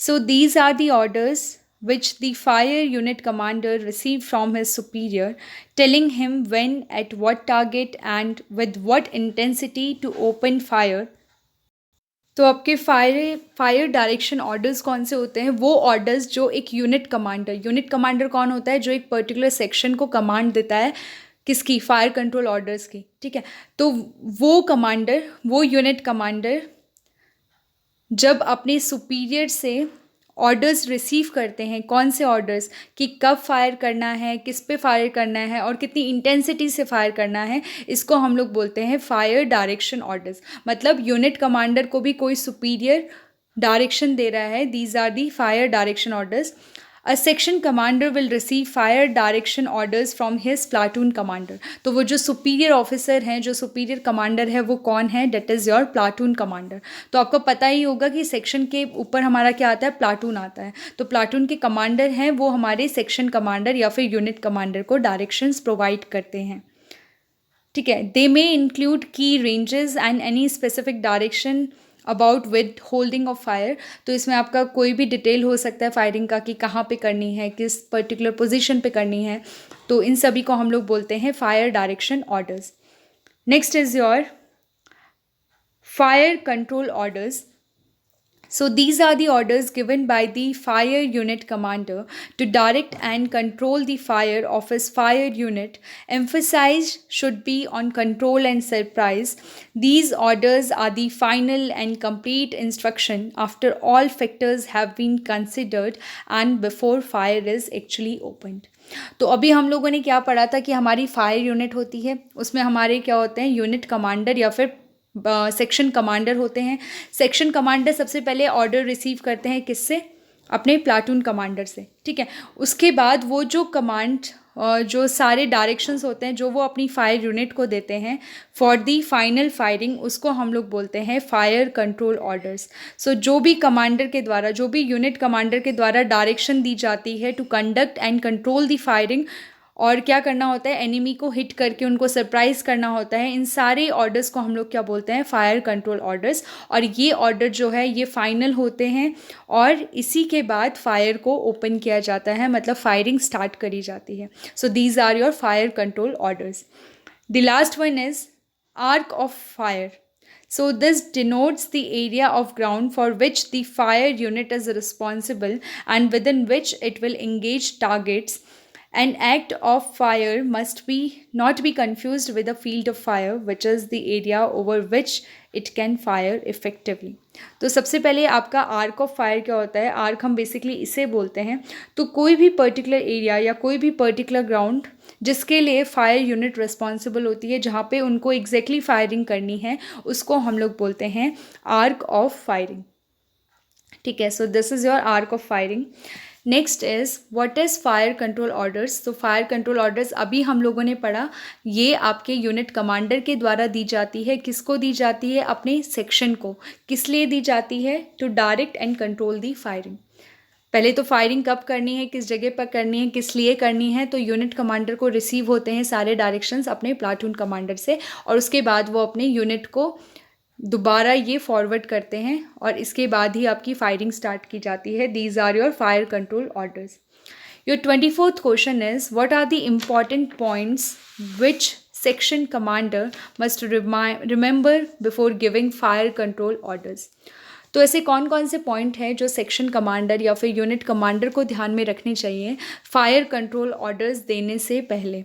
So these are the orders which the fire unit commander received from his superior, telling him when, at what target and with what intensity to open fire. तो आपके फायर डायरेक्शन ऑर्डर्स कौन से होते हैं? वो ऑर्डर्स जो एक यूनिट कमांडर कौन होता है? जो एक पर्टिकुलर सेक्शन को कमांड देता है, किसकी? फायर कंट्रोल ऑर्डर्स की. ठीक है, तो वो कमांडर, वो यूनिट कमांडर जब अपने सुपीरियर से ऑर्डर्स रिसीव करते हैं, कौन से ऑर्डर्स, कि कब फायर करना है, किस पे फायर करना है और कितनी इंटेंसिटी से फायर करना है, इसको हम लोग बोलते हैं फायर डायरेक्शन ऑर्डर्स. मतलब यूनिट कमांडर को भी कोई सुपीरियर डायरेक्शन दे रहा है. These are the fire direction orders. A section commander will receive fire direction orders from his platoon commander. तो वो जो सुपीरियर ऑफिसर हैं, जो सुपीरियर कमांडर है, वो कौन है? That is your platoon commander. तो आपको पता ही होगा कि सेक्शन के ऊपर हमारा क्या आता है? प्लाटून आता है. तो प्लाटून के कमांडर हैं वो हमारे सेक्शन कमांडर या फिर यूनिट कमांडर को डायरेक्शंस प्रोवाइड करते हैं. ठीक है, दे मे इंक्लूड की ranges and any specific direction about with holding of fire. तो इसमें आपका कोई भी डिटेल हो सकता है फायरिंग का, कि कहाँ पे करनी है, किस पर्टिकुलर पोजीशन पे करनी है. तो इन सभी को हम लोग बोलते हैं fire direction orders. Next is your fire control orders. So these are the orders given by the fire unit commander to direct and control the fire of his fire unit. Emphasis should be on control and surprise. These orders are the final and complete instruction after all factors have been considered and before fire is actually opened. तो अभी हम लोगों ने क्या पढ़ा था कि हमारी फायर यूनिट होती है, उसमें हमारे क्या होते हैं? यूनिट कमांडर या फिर सेक्शन कमांडर होते हैं. सेक्शन कमांडर सबसे पहले ऑर्डर रिसीव करते हैं किससे? अपने प्लाटून कमांडर से. ठीक है, उसके बाद वो जो कमांड, जो सारे डायरेक्शंस होते हैं जो वो अपनी फायर यूनिट को देते हैं फॉर दी फाइनल फायरिंग, उसको हम लोग बोलते हैं फायर कंट्रोल ऑर्डर्स. सो जो भी कमांडर के द्वारा, जो भी यूनिट कमांडर के द्वारा डायरेक्शन दी जाती है to conduct and control the firing, और क्या करना होता है? एनिमी को हिट करके उनको सरप्राइज करना होता है. इन सारे ऑर्डर्स को हम लोग क्या बोलते हैं? Fire control orders. और ये ऑर्डर जो है ये फाइनल होते हैं और इसी के बाद फायर को ओपन किया जाता है, मतलब फायरिंग स्टार्ट करी जाती है. So these are your fire control orders. The last one is arc of fire. So this denotes the area of ground for which the fire unit is responsible and within which it will engage targets. An act of fire must be not be confused with a field of fire, which is the area over which it can fire effectively. तो सबसे पहले आपका आर्क ऑफ फायर क्या होता है? आर्क हम बेसिकली इसे बोलते हैं। तो कोई भी पर्टिकुलर एरिया या कोई भी पर्टिकुलर ग्राउंड जिसके लिए फायर यूनिट रिस्पॉन्सिबल होती है, जहाँ पे उनको एग्जैक्टली फायरिंग करनी है, उसको हम लोग बोलते हैं आर्क ऑफ फायरिंग। ठीक है, so this is your arc of firing. Next is what is fire control orders. तो फायर कंट्रोल ऑर्डर्स अभी हम लोगों ने पढ़ा, ये आपके यूनिट कमांडर के द्वारा दी जाती है। किसको दी जाती है? अपने सेक्शन को। किस लिए दी जाती है? To direct and control the firing. पहले तो फायरिंग कब करनी है, किस जगह पर करनी है, किस लिए करनी है, तो यूनिट कमांडर को रिसीव होते हैं सारे डायरेक्शंस अपने प्लाटून कमांडर से, और उसके बाद वो अपने यूनिट को दोबारा ये फॉरवर्ड करते हैं और इसके बाद ही आपकी फायरिंग स्टार्ट की जाती है। These are your fire control orders. Your 24th question is what are the important points which section commander must remember before giving fire control orders. तो ऐसे कौन कौन से पॉइंट हैं जो सेक्शन कमांडर या फिर यूनिट कमांडर को ध्यान में रखने चाहिए फायर कंट्रोल ऑर्डर्स देने से पहले।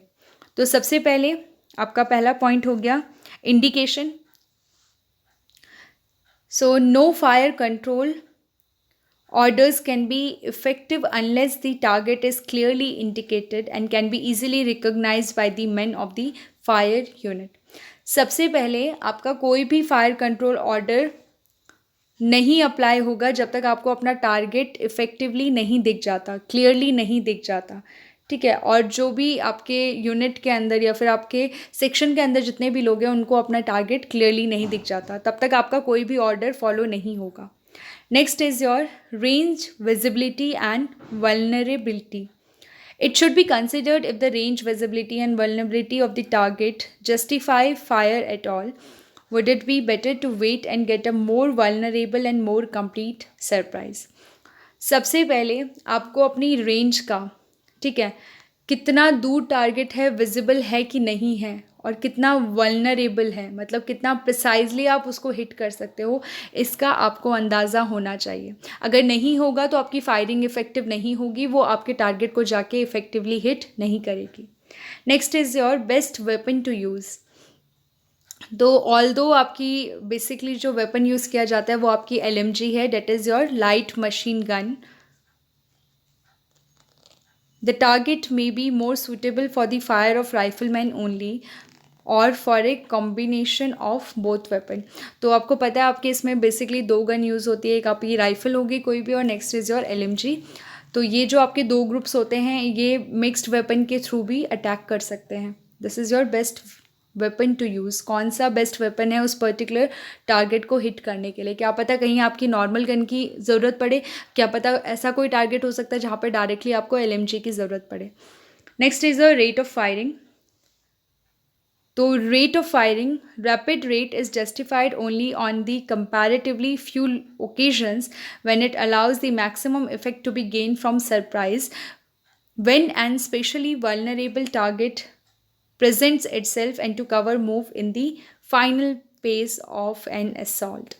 तो सबसे पहले आपका पहला पॉइंट हो गया indication. So no fire control orders can be effective unless the target is clearly indicated and can be easily recognized by the men of the fire unit. सबसे पहले आपका कोई भी फायर कंट्रोल ऑर्डर नहीं अप्लाई होगा जब तक आपको अपना टारगेट इफ़ेक्टिवली नहीं दिख जाता, क्लियरली नहीं दिख जाता। ठीक है, और जो भी आपके यूनिट के अंदर या फिर आपके सेक्शन के अंदर जितने भी लोग हैं उनको अपना टारगेट क्लियरली नहीं दिख जाता, तब तक आपका कोई भी ऑर्डर फॉलो नहीं होगा। Next is your range, visibility and vulnerability. It should be considered if the range, visibility and vulnerability of the target justify fire at all. Would it be better to wait and get a more vulnerable and more complete surprise? सबसे पहले आपको अपनी रेंज का, ठीक है, कितना दूर टारगेट है, विजिबल है कि नहीं है, और कितना वल्नरेबल है, मतलब कितना प्रिसाइजली आप उसको हिट कर सकते हो, इसका आपको अंदाज़ा होना चाहिए। अगर नहीं होगा तो आपकी फायरिंग इफ़ेक्टिव नहीं होगी, वो आपके टारगेट को जाके इफ़ेक्टिवली हिट नहीं करेगी। Next is your best weapon to use. तो ऑल्दो आपकी बेसिकली जो वेपन यूज़ किया जाता है वो आपकी LMG है, that is your light machine gun. The target may be more suitable for the fire of riflemen only और for a combination of both weapon. तो आपको पता है आपके इसमें बेसिकली दो गन यूज़ होती है, एक आपकी राइफल होगी कोई भी और नेक्स्ट इज़ योर LMG। तो ये जो आपके दो ग्रुप्स होते हैं ये मिक्स्ड वेपन के थ्रू भी अटैक कर सकते हैं। This is your best weapon to use. कौन सा बेस्ट वेपन है उस पर्टिकुलर टारगेट को हिट करने के लिए? क्या पता कहीं आपकी नॉर्मल गन की ज़रूरत पड़े, क्या पता ऐसा कोई टारगेट हो सकता है जहाँ पर डायरेक्टली आपको LMG की ज़रूरत पड़े। Next is the rate of firing. तो rate of firing, rapid rate is justified only on the comparatively few occasions when it allows the maximum effect to be gained from surprise when an specially vulnerable target presents itself and to cover move in the final phase of an assault.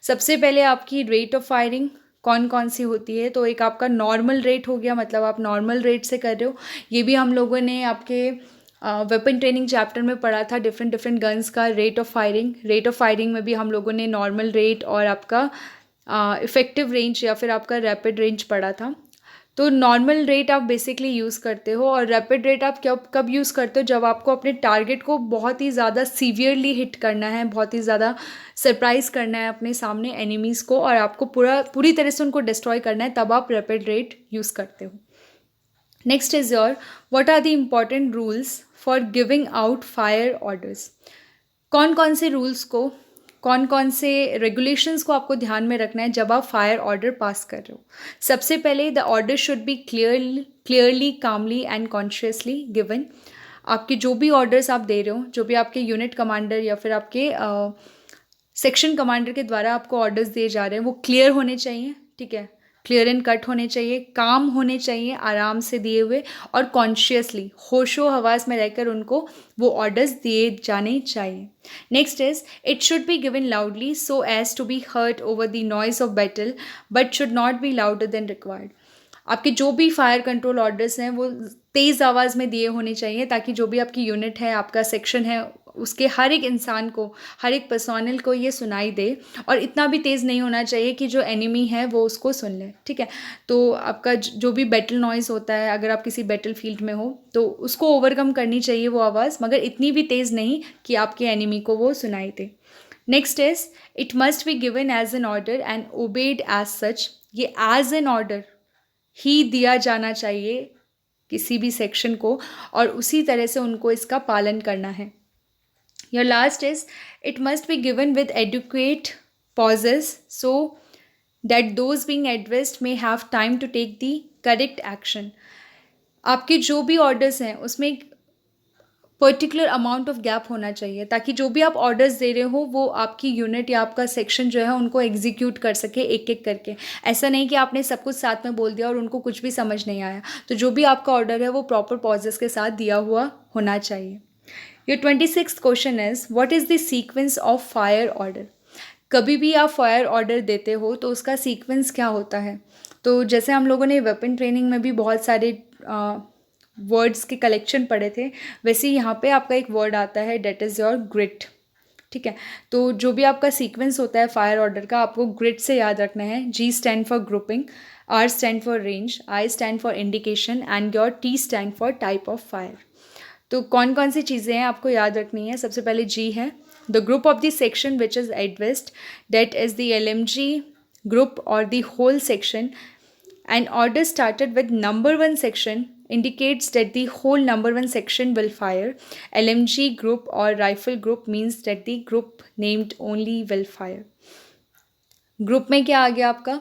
सबसे पहले आपकी रेट ऑफ फायरिंग कौन कौन सी होती है? तो एक आपका नॉर्मल रेट हो गया, मतलब आप नॉर्मल रेट से कर रहे हो। ये भी हम लोगों ने आपके वेपन ट्रेनिंग चैप्टर में पढ़ा था, डिफरेंट डिफरेंट गन्स का rate of firing. Rate of firing में भी हम लोगों ने नॉर्मल रेट और आपका इफ़ेक्टिव रेंज या फिर आपका रैपिड रेंज पढ़ा था। तो नॉर्मल रेट आप बेसिकली यूज़ करते हो और रैपिड रेट आप कब यूज़ करते हो? जब आपको अपने टारगेट को बहुत ही ज़्यादा सीवियरली हिट करना है, बहुत ही ज़्यादा सरप्राइज़ करना है अपने सामने एनिमीज़ को, और आपको पूरी तरह से उनको डिस्ट्रॉय करना है, तब आप रैपिड रेट यूज़ करते हो। Next is your what are the important rules for giving out fire orders. कौन कौन से रूल्स को, कौन कौन से रेगुलेशंस को आपको ध्यान में रखना है जब आप फायर ऑर्डर पास कर रहे हो? सबसे पहले the order should be clearly calmly and consciously given. आपके जो भी ऑर्डर्स आप दे रहे हो, जो भी आपके यूनिट कमांडर या फिर आपके सेक्शन कमांडर के द्वारा आपको ऑर्डर्स दिए जा रहे हैं वो क्लियर होने चाहिए। ठीक है, क्लियर एंड कट होने चाहिए, काम होने चाहिए, आराम से दिए हुए, और कॉन्शियसली होशो हवास में रहकर उनको वो ऑर्डर्स दिए जाने चाहिए. Next is it should be given loudly so as to be heard over the noise of battle but should not be louder than required. आपके जो भी फायर कंट्रोल ऑर्डर्स हैं वो तेज़ आवाज़ में दिए होने चाहिए ताकि जो भी आपकी यूनिट है, आपका सेक्शन है, उसके हर एक इंसान को, हर एक पर्सोनल को ये सुनाई दे. और इतना भी तेज़ नहीं होना चाहिए कि जो एनिमी है वो उसको सुन ले. ठीक है, तो आपका जो भी बैटल नॉइज़ होता है, अगर आप किसी बैटल फील्ड में हो तो उसको ओवरकम करनी चाहिए वो आवाज़, मगर इतनी भी तेज़ नहीं कि आपके एनिमी को वो सुनाई दे. Next is it must be given as an order and obeyed as such. ये एज एन ऑर्डर ही दिया जाना चाहिए किसी भी सेक्शन को, और उसी तरह से उनको इसका पालन करना है. Your last is it must be given with adequate pauses so that those being addressed may have time to take the correct action. आपके जो भी ऑर्डर्स हैं उसमें एक पर्टिकुलर अमाउंट ऑफ गैप होना चाहिए ताकि जो भी आप ऑर्डर्स दे रहे हो वो आपकी यूनिट या आपका सेक्शन जो है उनको एग्जीक्यूट कर सके एक एक करके. ऐसा नहीं कि आपने सब कुछ साथ में बोल दिया और उनको कुछ भी समझ नहीं आया. तो जो भी आपका ऑर्डर है वो प्रॉपर पॉजेस के साथ दिया हुआ होना चाहिए. Your 26th question is what is the sequence of fire order. कभी भी आप फायर ऑर्डर देते हो तो उसका सीक्वेंस क्या होता है. तो जैसे हम लोगों ने वेपन ट्रेनिंग में भी बहुत सारे वर्ड्स के कलेक्शन पढ़े थे, वैसे ही यहाँ पे आपका एक वर्ड आता है डेट इज़ योर ग्रिट. ठीक है, तो जो भी आपका सीक्वेंस होता है फायर ऑर्डर का आपको ग्रिट से याद रखना है. G stand for grouping, R stand for range, I stand for indication and your T stand for type of fire. तो कौन कौन सी चीज़ें हैं आपको याद रखनी है. सबसे पहले G है the group of the section which is एडवेस्ट, that is the LMG group और the whole section. An order started with number 1 section indicates that the whole number 1 section will fire. LMG group or rifle group means that the group named only will fire. Group में क्या आ गया आपका,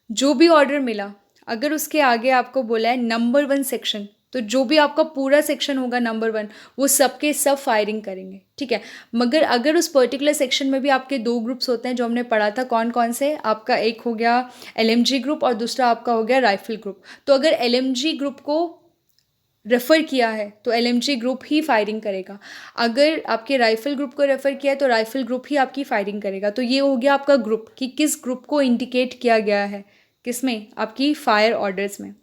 जो भी ऑर्डर मिला अगर उसके आगे आपको बोला है नंबर 1 सेक्शन, तो जो भी आपका पूरा सेक्शन होगा नंबर 1 वो सबके सब फायरिंग करेंगे. ठीक है, मगर अगर उस पर्टिकुलर सेक्शन में भी आपके 2 ग्रुप्स होते हैं जो हमने पढ़ा था कौन कौन से, आपका एक हो गया LMG ग्रुप और दूसरा आपका हो गया राइफल ग्रुप. तो अगर LMG ग्रुप को रेफ़र किया है तो LMG ग्रुप ही फायरिंग करेगा. अगर आपके राइफल ग्रुप को रेफ़र किया है तो राइफल ग्रुप ही आपकी फायरिंग करेगा. तो ये हो गया आपका ग्रुप कि किस ग्रुप को इंडिकेट किया गया है किस में, आपकी फायर ऑर्डर्स में.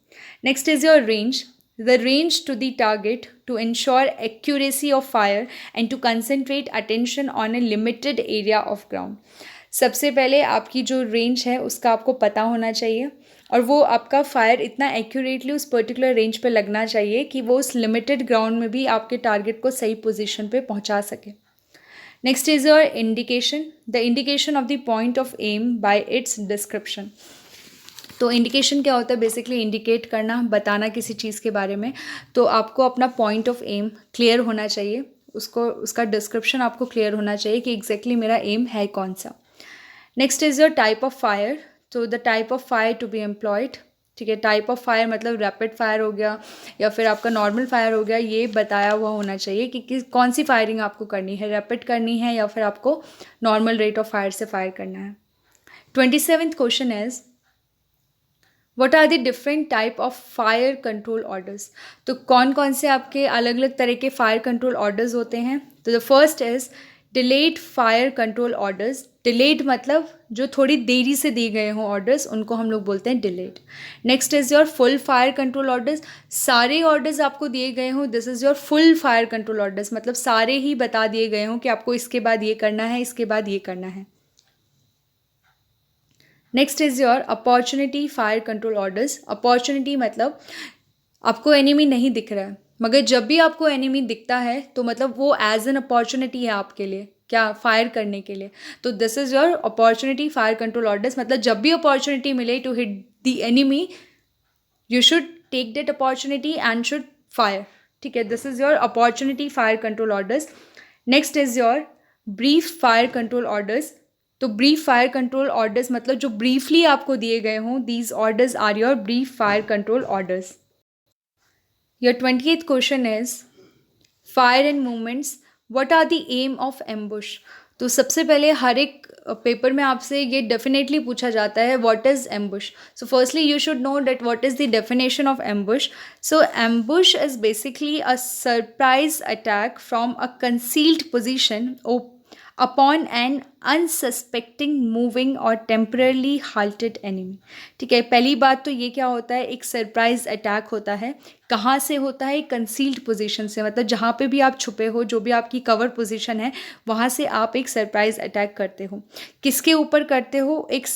Next is your range. The range to the target to ensure accuracy of fire and to concentrate attention on a limited area of ground. सबसे पहले आपकी जो रेंज है उसका आपको पता होना चाहिए और वो आपका फायर इतना एक्यूरेटली उस पर्टिकुलर रेंज पे लगना चाहिए कि वो उस लिमिटेड ग्राउंड में भी आपके टारगेट को सही पोजीशन पे पहुंचा सके. Next is your indication. The indication of the point of aim by its description. तो इंडिकेशन क्या होता है, बेसिकली इंडिकेट करना, बताना किसी चीज़ के बारे में. तो आपको अपना पॉइंट ऑफ एम क्लियर होना चाहिए, उसका डिस्क्रिप्शन आपको क्लियर होना चाहिए कि एग्जैक्टली मेरा एम है कौन सा. Next is your type of fire. तो the type of fire to be employed. ठीक है, टाइप ऑफ फायर मतलब रैपिड फायर हो गया या फिर आपका नॉर्मल फायर हो गया, ये बताया हुआ होना चाहिए कि कौन सी फायरिंग आपको करनी है, रैपिड करनी है या फिर आपको नॉर्मल रेट ऑफ फायर से फायर करना है. 27th question is What are the different type of fire control orders? तो कौन कौन से आपके अलग अलग तरह के फायर कंट्रोल ऑर्डर्स होते हैं. तो the first is delayed fire control orders. Delayed मतलब जो थोड़ी देरी से दिए गए हों ऑर्डर्स, उनको हम लोग बोलते हैं delayed. Next is your full fire control orders. सारे ऑर्डर्स आपको दिए गए हों, this is your full fire control orders, मतलब सारे ही बता दिए गए हों कि आपको इसके बाद ये करना है, इसके बाद ये करना है. Next is your opportunity fire control orders. Opportunity मतलब आपको एनिमी नहीं दिख रहा है, मगर जब भी आपको एनिमी दिखता है तो मतलब वो एज एन अपॉर्चुनिटी है आपके लिए, क्या, फायर करने के लिए. तो this is your opportunity fire control orders. मतलब जब भी अपॉर्चुनिटी मिले to hit the enemy you should take that opportunity and should fire. ठीक है, this is your opportunity fire control orders. Next is your brief fire control orders. तो ब्रीफ फायर कंट्रोल ऑर्डर्स मतलब जो ब्रीफली आपको दिए गए हों, these orders are your brief fire control orders. Your 28th question is fire and movements. What are the aim of ambush. तो सबसे पहले हर एक पेपर में आपसे ये डेफिनेटली पूछा जाता है what is ambush. So firstly you should know that what is the definition of ambush. So ambush is basically a surprise attack from a concealed position upon an unsuspecting moving और टेम्परली हाल्टेड एनिमी. ठीक है, पहली बात तो ये क्या होता है, एक सरप्राइज अटैक होता है. कहाँ से होता है, कंसील्ड पोजीशन से, मतलब जहाँ पे भी आप छुपे हो, जो भी आपकी कवर पोजीशन है, वहाँ से आप एक सरप्राइज अटैक करते हो. किसके ऊपर करते हो, एक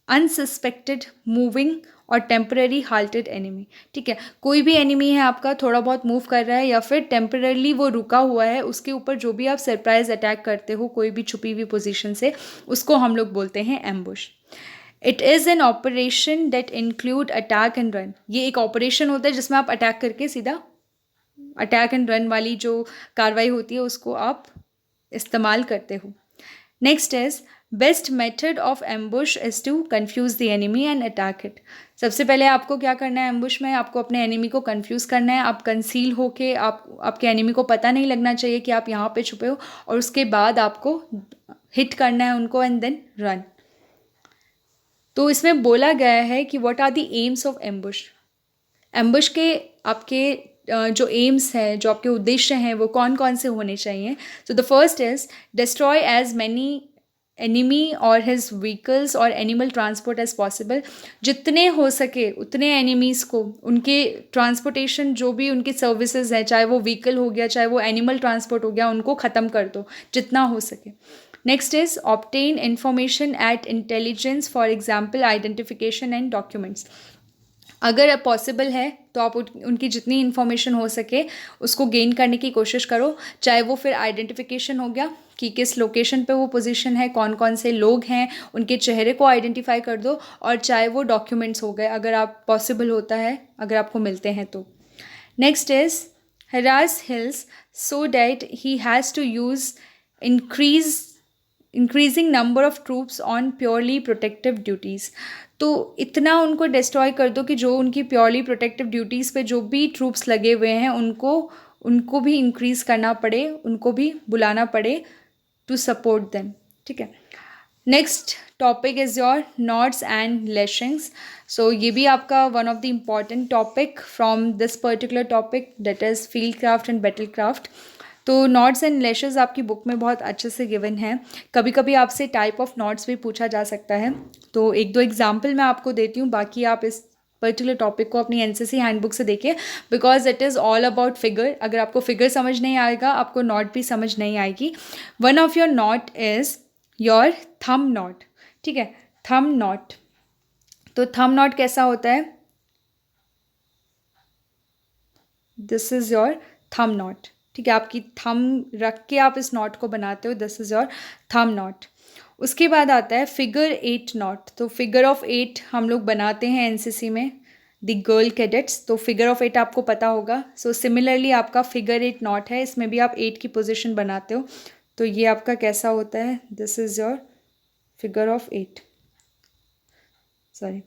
अनसस्पेक्टेड मूविंग और टेम्पररी हाल्टेड एनिमी. ठीक है, कोई भी एनिमी है आपका, थोड़ा बहुत मूव कर रहा है या फिर टेम्परली वो रुका हुआ है, उसके ऊपर जो भी आप सरप्राइज अटैक करते हो कोई भी छुपी हुई पोजीशन से, उसको हम लोग बोलते हैं ambush. It is an operation that include attack and run. ये एक ऑपरेशन होता है जिसमें आप अटैक करके सीधा अटैक एंड रन वाली जो कार्रवाई होती है उसको आप इस्तेमाल करते हो. Next is best method of ambush is to confuse the enemy and attack it. सबसे पहले आपको क्या करना है एम्बुश में, आपको अपने एनिमी को कन्फ्यूज़ करना है. आप कंसील होके आपके एनिमी को पता नहीं लगना चाहिए कि आप यहाँ पे छुपे हो, और उसके बाद आपको हिट करना है उनको एंड देन रन. तो इसमें बोला गया है कि what are the aims of ambush. Ambush के आपके जो एम्स हैं, जो आपके उद्देश्य हैं, वो कौन कौन से होने चाहिए. So the first is destroy as many enemy और हिज व्हीकल्स और एनिमल ट्रांसपोर्ट एज पॉसिबल. जितने हो सके उतने एनिमीज़ को, उनके ट्रांसपोर्टेशन जो भी उनकी सर्विसेज हैं, चाहे वो व्हीकल हो गया, चाहे वो एनिमल ट्रांसपोर्ट हो गया, उनको ख़त्म कर दो जितना हो सके. Next is obtain information at intelligence, for example identification and documents. अगर पॉसिबल है तो आप उनकी जितनी इन्फॉर्मेशन हो सके उसको गेन करने की कोशिश करो, चाहे वो फिर आइडेंटिफिकेशन हो गया कि किस लोकेशन पे वो पोजीशन है, कौन कौन से लोग हैं, उनके चेहरे को आइडेंटिफाई कर दो, और चाहे वो डॉक्यूमेंट्स हो गए अगर आप पॉसिबल होता है, अगर आपको मिलते हैं तो. Next is harass hills so that he has to use increasing number of troops on purely protective duties. तो इतना उनको डिस्ट्रॉय कर दो कि जो उनकी प्योरली प्रोटेक्टिव ड्यूटीज़ पे जो भी ट्रूप्स लगे हुए हैं उनको भी इंक्रीज़ करना पड़े, उनको भी बुलाना पड़े टू सपोर्ट देम. ठीक है, next topic is your knots and lashings. So ये भी आपका one of the important topic from this particular topic, that is field craft and battle craft. तो नॉट्स एंड लैशेस आपकी बुक में बहुत अच्छे से गिवन है. कभी कभी आपसे टाइप ऑफ नॉट्स भी पूछा जा सकता है, तो एक दो एग्जाम्पल मैं आपको देती हूँ, बाकी आप इस पर्टिकुलर टॉपिक को अपनी एनसीसी हैंडबुक से देखिए, because it is all about figure. अगर आपको फिगर समझ नहीं आएगा, आपको नॉट भी समझ नहीं आएगी. One of your not is your thumb not. ठीक है, थंब नॉट. तो थंब नॉट कैसा होता है, this is your thumb not. ठीक है, आपकी थंब रख के आप इस नॉट को बनाते हो, this is your thumb not. उसके बाद आता है फिगर 8 नॉट. तो फिगर ऑफ 8 हम लोग बनाते हैं एनसीसी में, द गर्ल कैडेट्स. तो फिगर ऑफ 8 आपको पता होगा. सो सिमिलरली आपका फिगर 8 नॉट है, इसमें भी आप 8 की पोजीशन बनाते हो. तो ये आपका कैसा होता है, this is your figure of 8, sorry,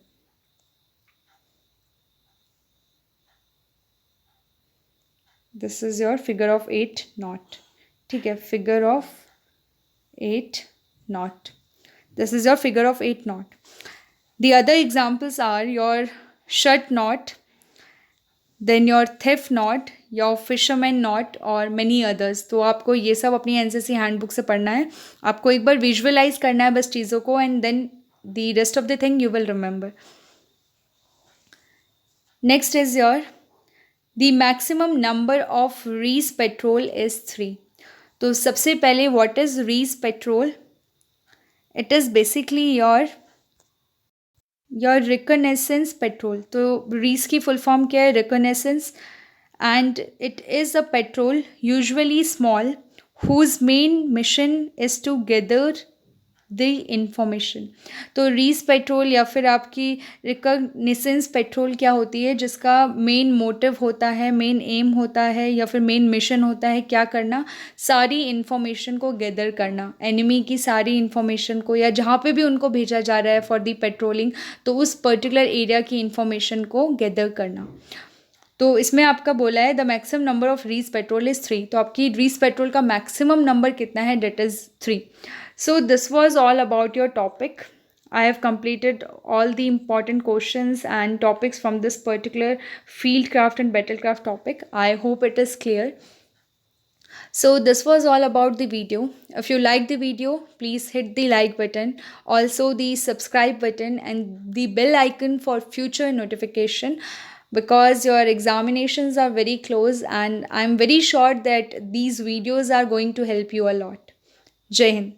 this is your figure of 8 not. ठीक है, figure of 8 knot. This is your figure of 8 knot. The other examples are your shut knot, then your thief knot, your fisherman knot और many others. तो आपको ये सब अपनी एनसीसी हैंडबुक से पढ़ना है. आपको एक बार विजुअलाइज करना है बस चीज़ों को, and then the rest of the thing you will remember. Next is your the maximum number of Reese patrol is 3. तो सबसे पहले what is Reese patrol? It is basically your reconnaissance patrol. तो Reese की full form क्या है, reconnaissance, and it is a patrol usually small whose main mission is to gather the information. तो रीस पेट्रोल या फिर आपकी रिकॉग्निसेंस पेट्रोल क्या होती है, जिसका मेन मोटिव होता है, मेन एम होता है या फिर मेन मिशन होता है क्या करना, सारी इन्फॉर्मेशन को गैदर करना, एनिमी की सारी इन्फॉर्मेशन को, या जहाँ पे भी उनको भेजा जा रहा है फॉर दी पेट्रोलिंग, तो उस पर्टिकुलर एरिया की इन्फॉर्मेशन को गैदर करना. तो इसमें आपका बोला है the maximum number of recce patrol is 3, तो आपकी रीस पेट्रोल का मैक्सिमम नंबर कितना है, that is 3. So this was all about your topic. I have completed all the important questions and topics from this particular fieldcraft and battlecraft topic. I hope it is clear. So this was all about the video. If you like the video, please hit the like button, also the subscribe button and the bell icon for future notification, because your examinations are very close and I'm very sure that these videos are going to help you a lot. Jai Hind.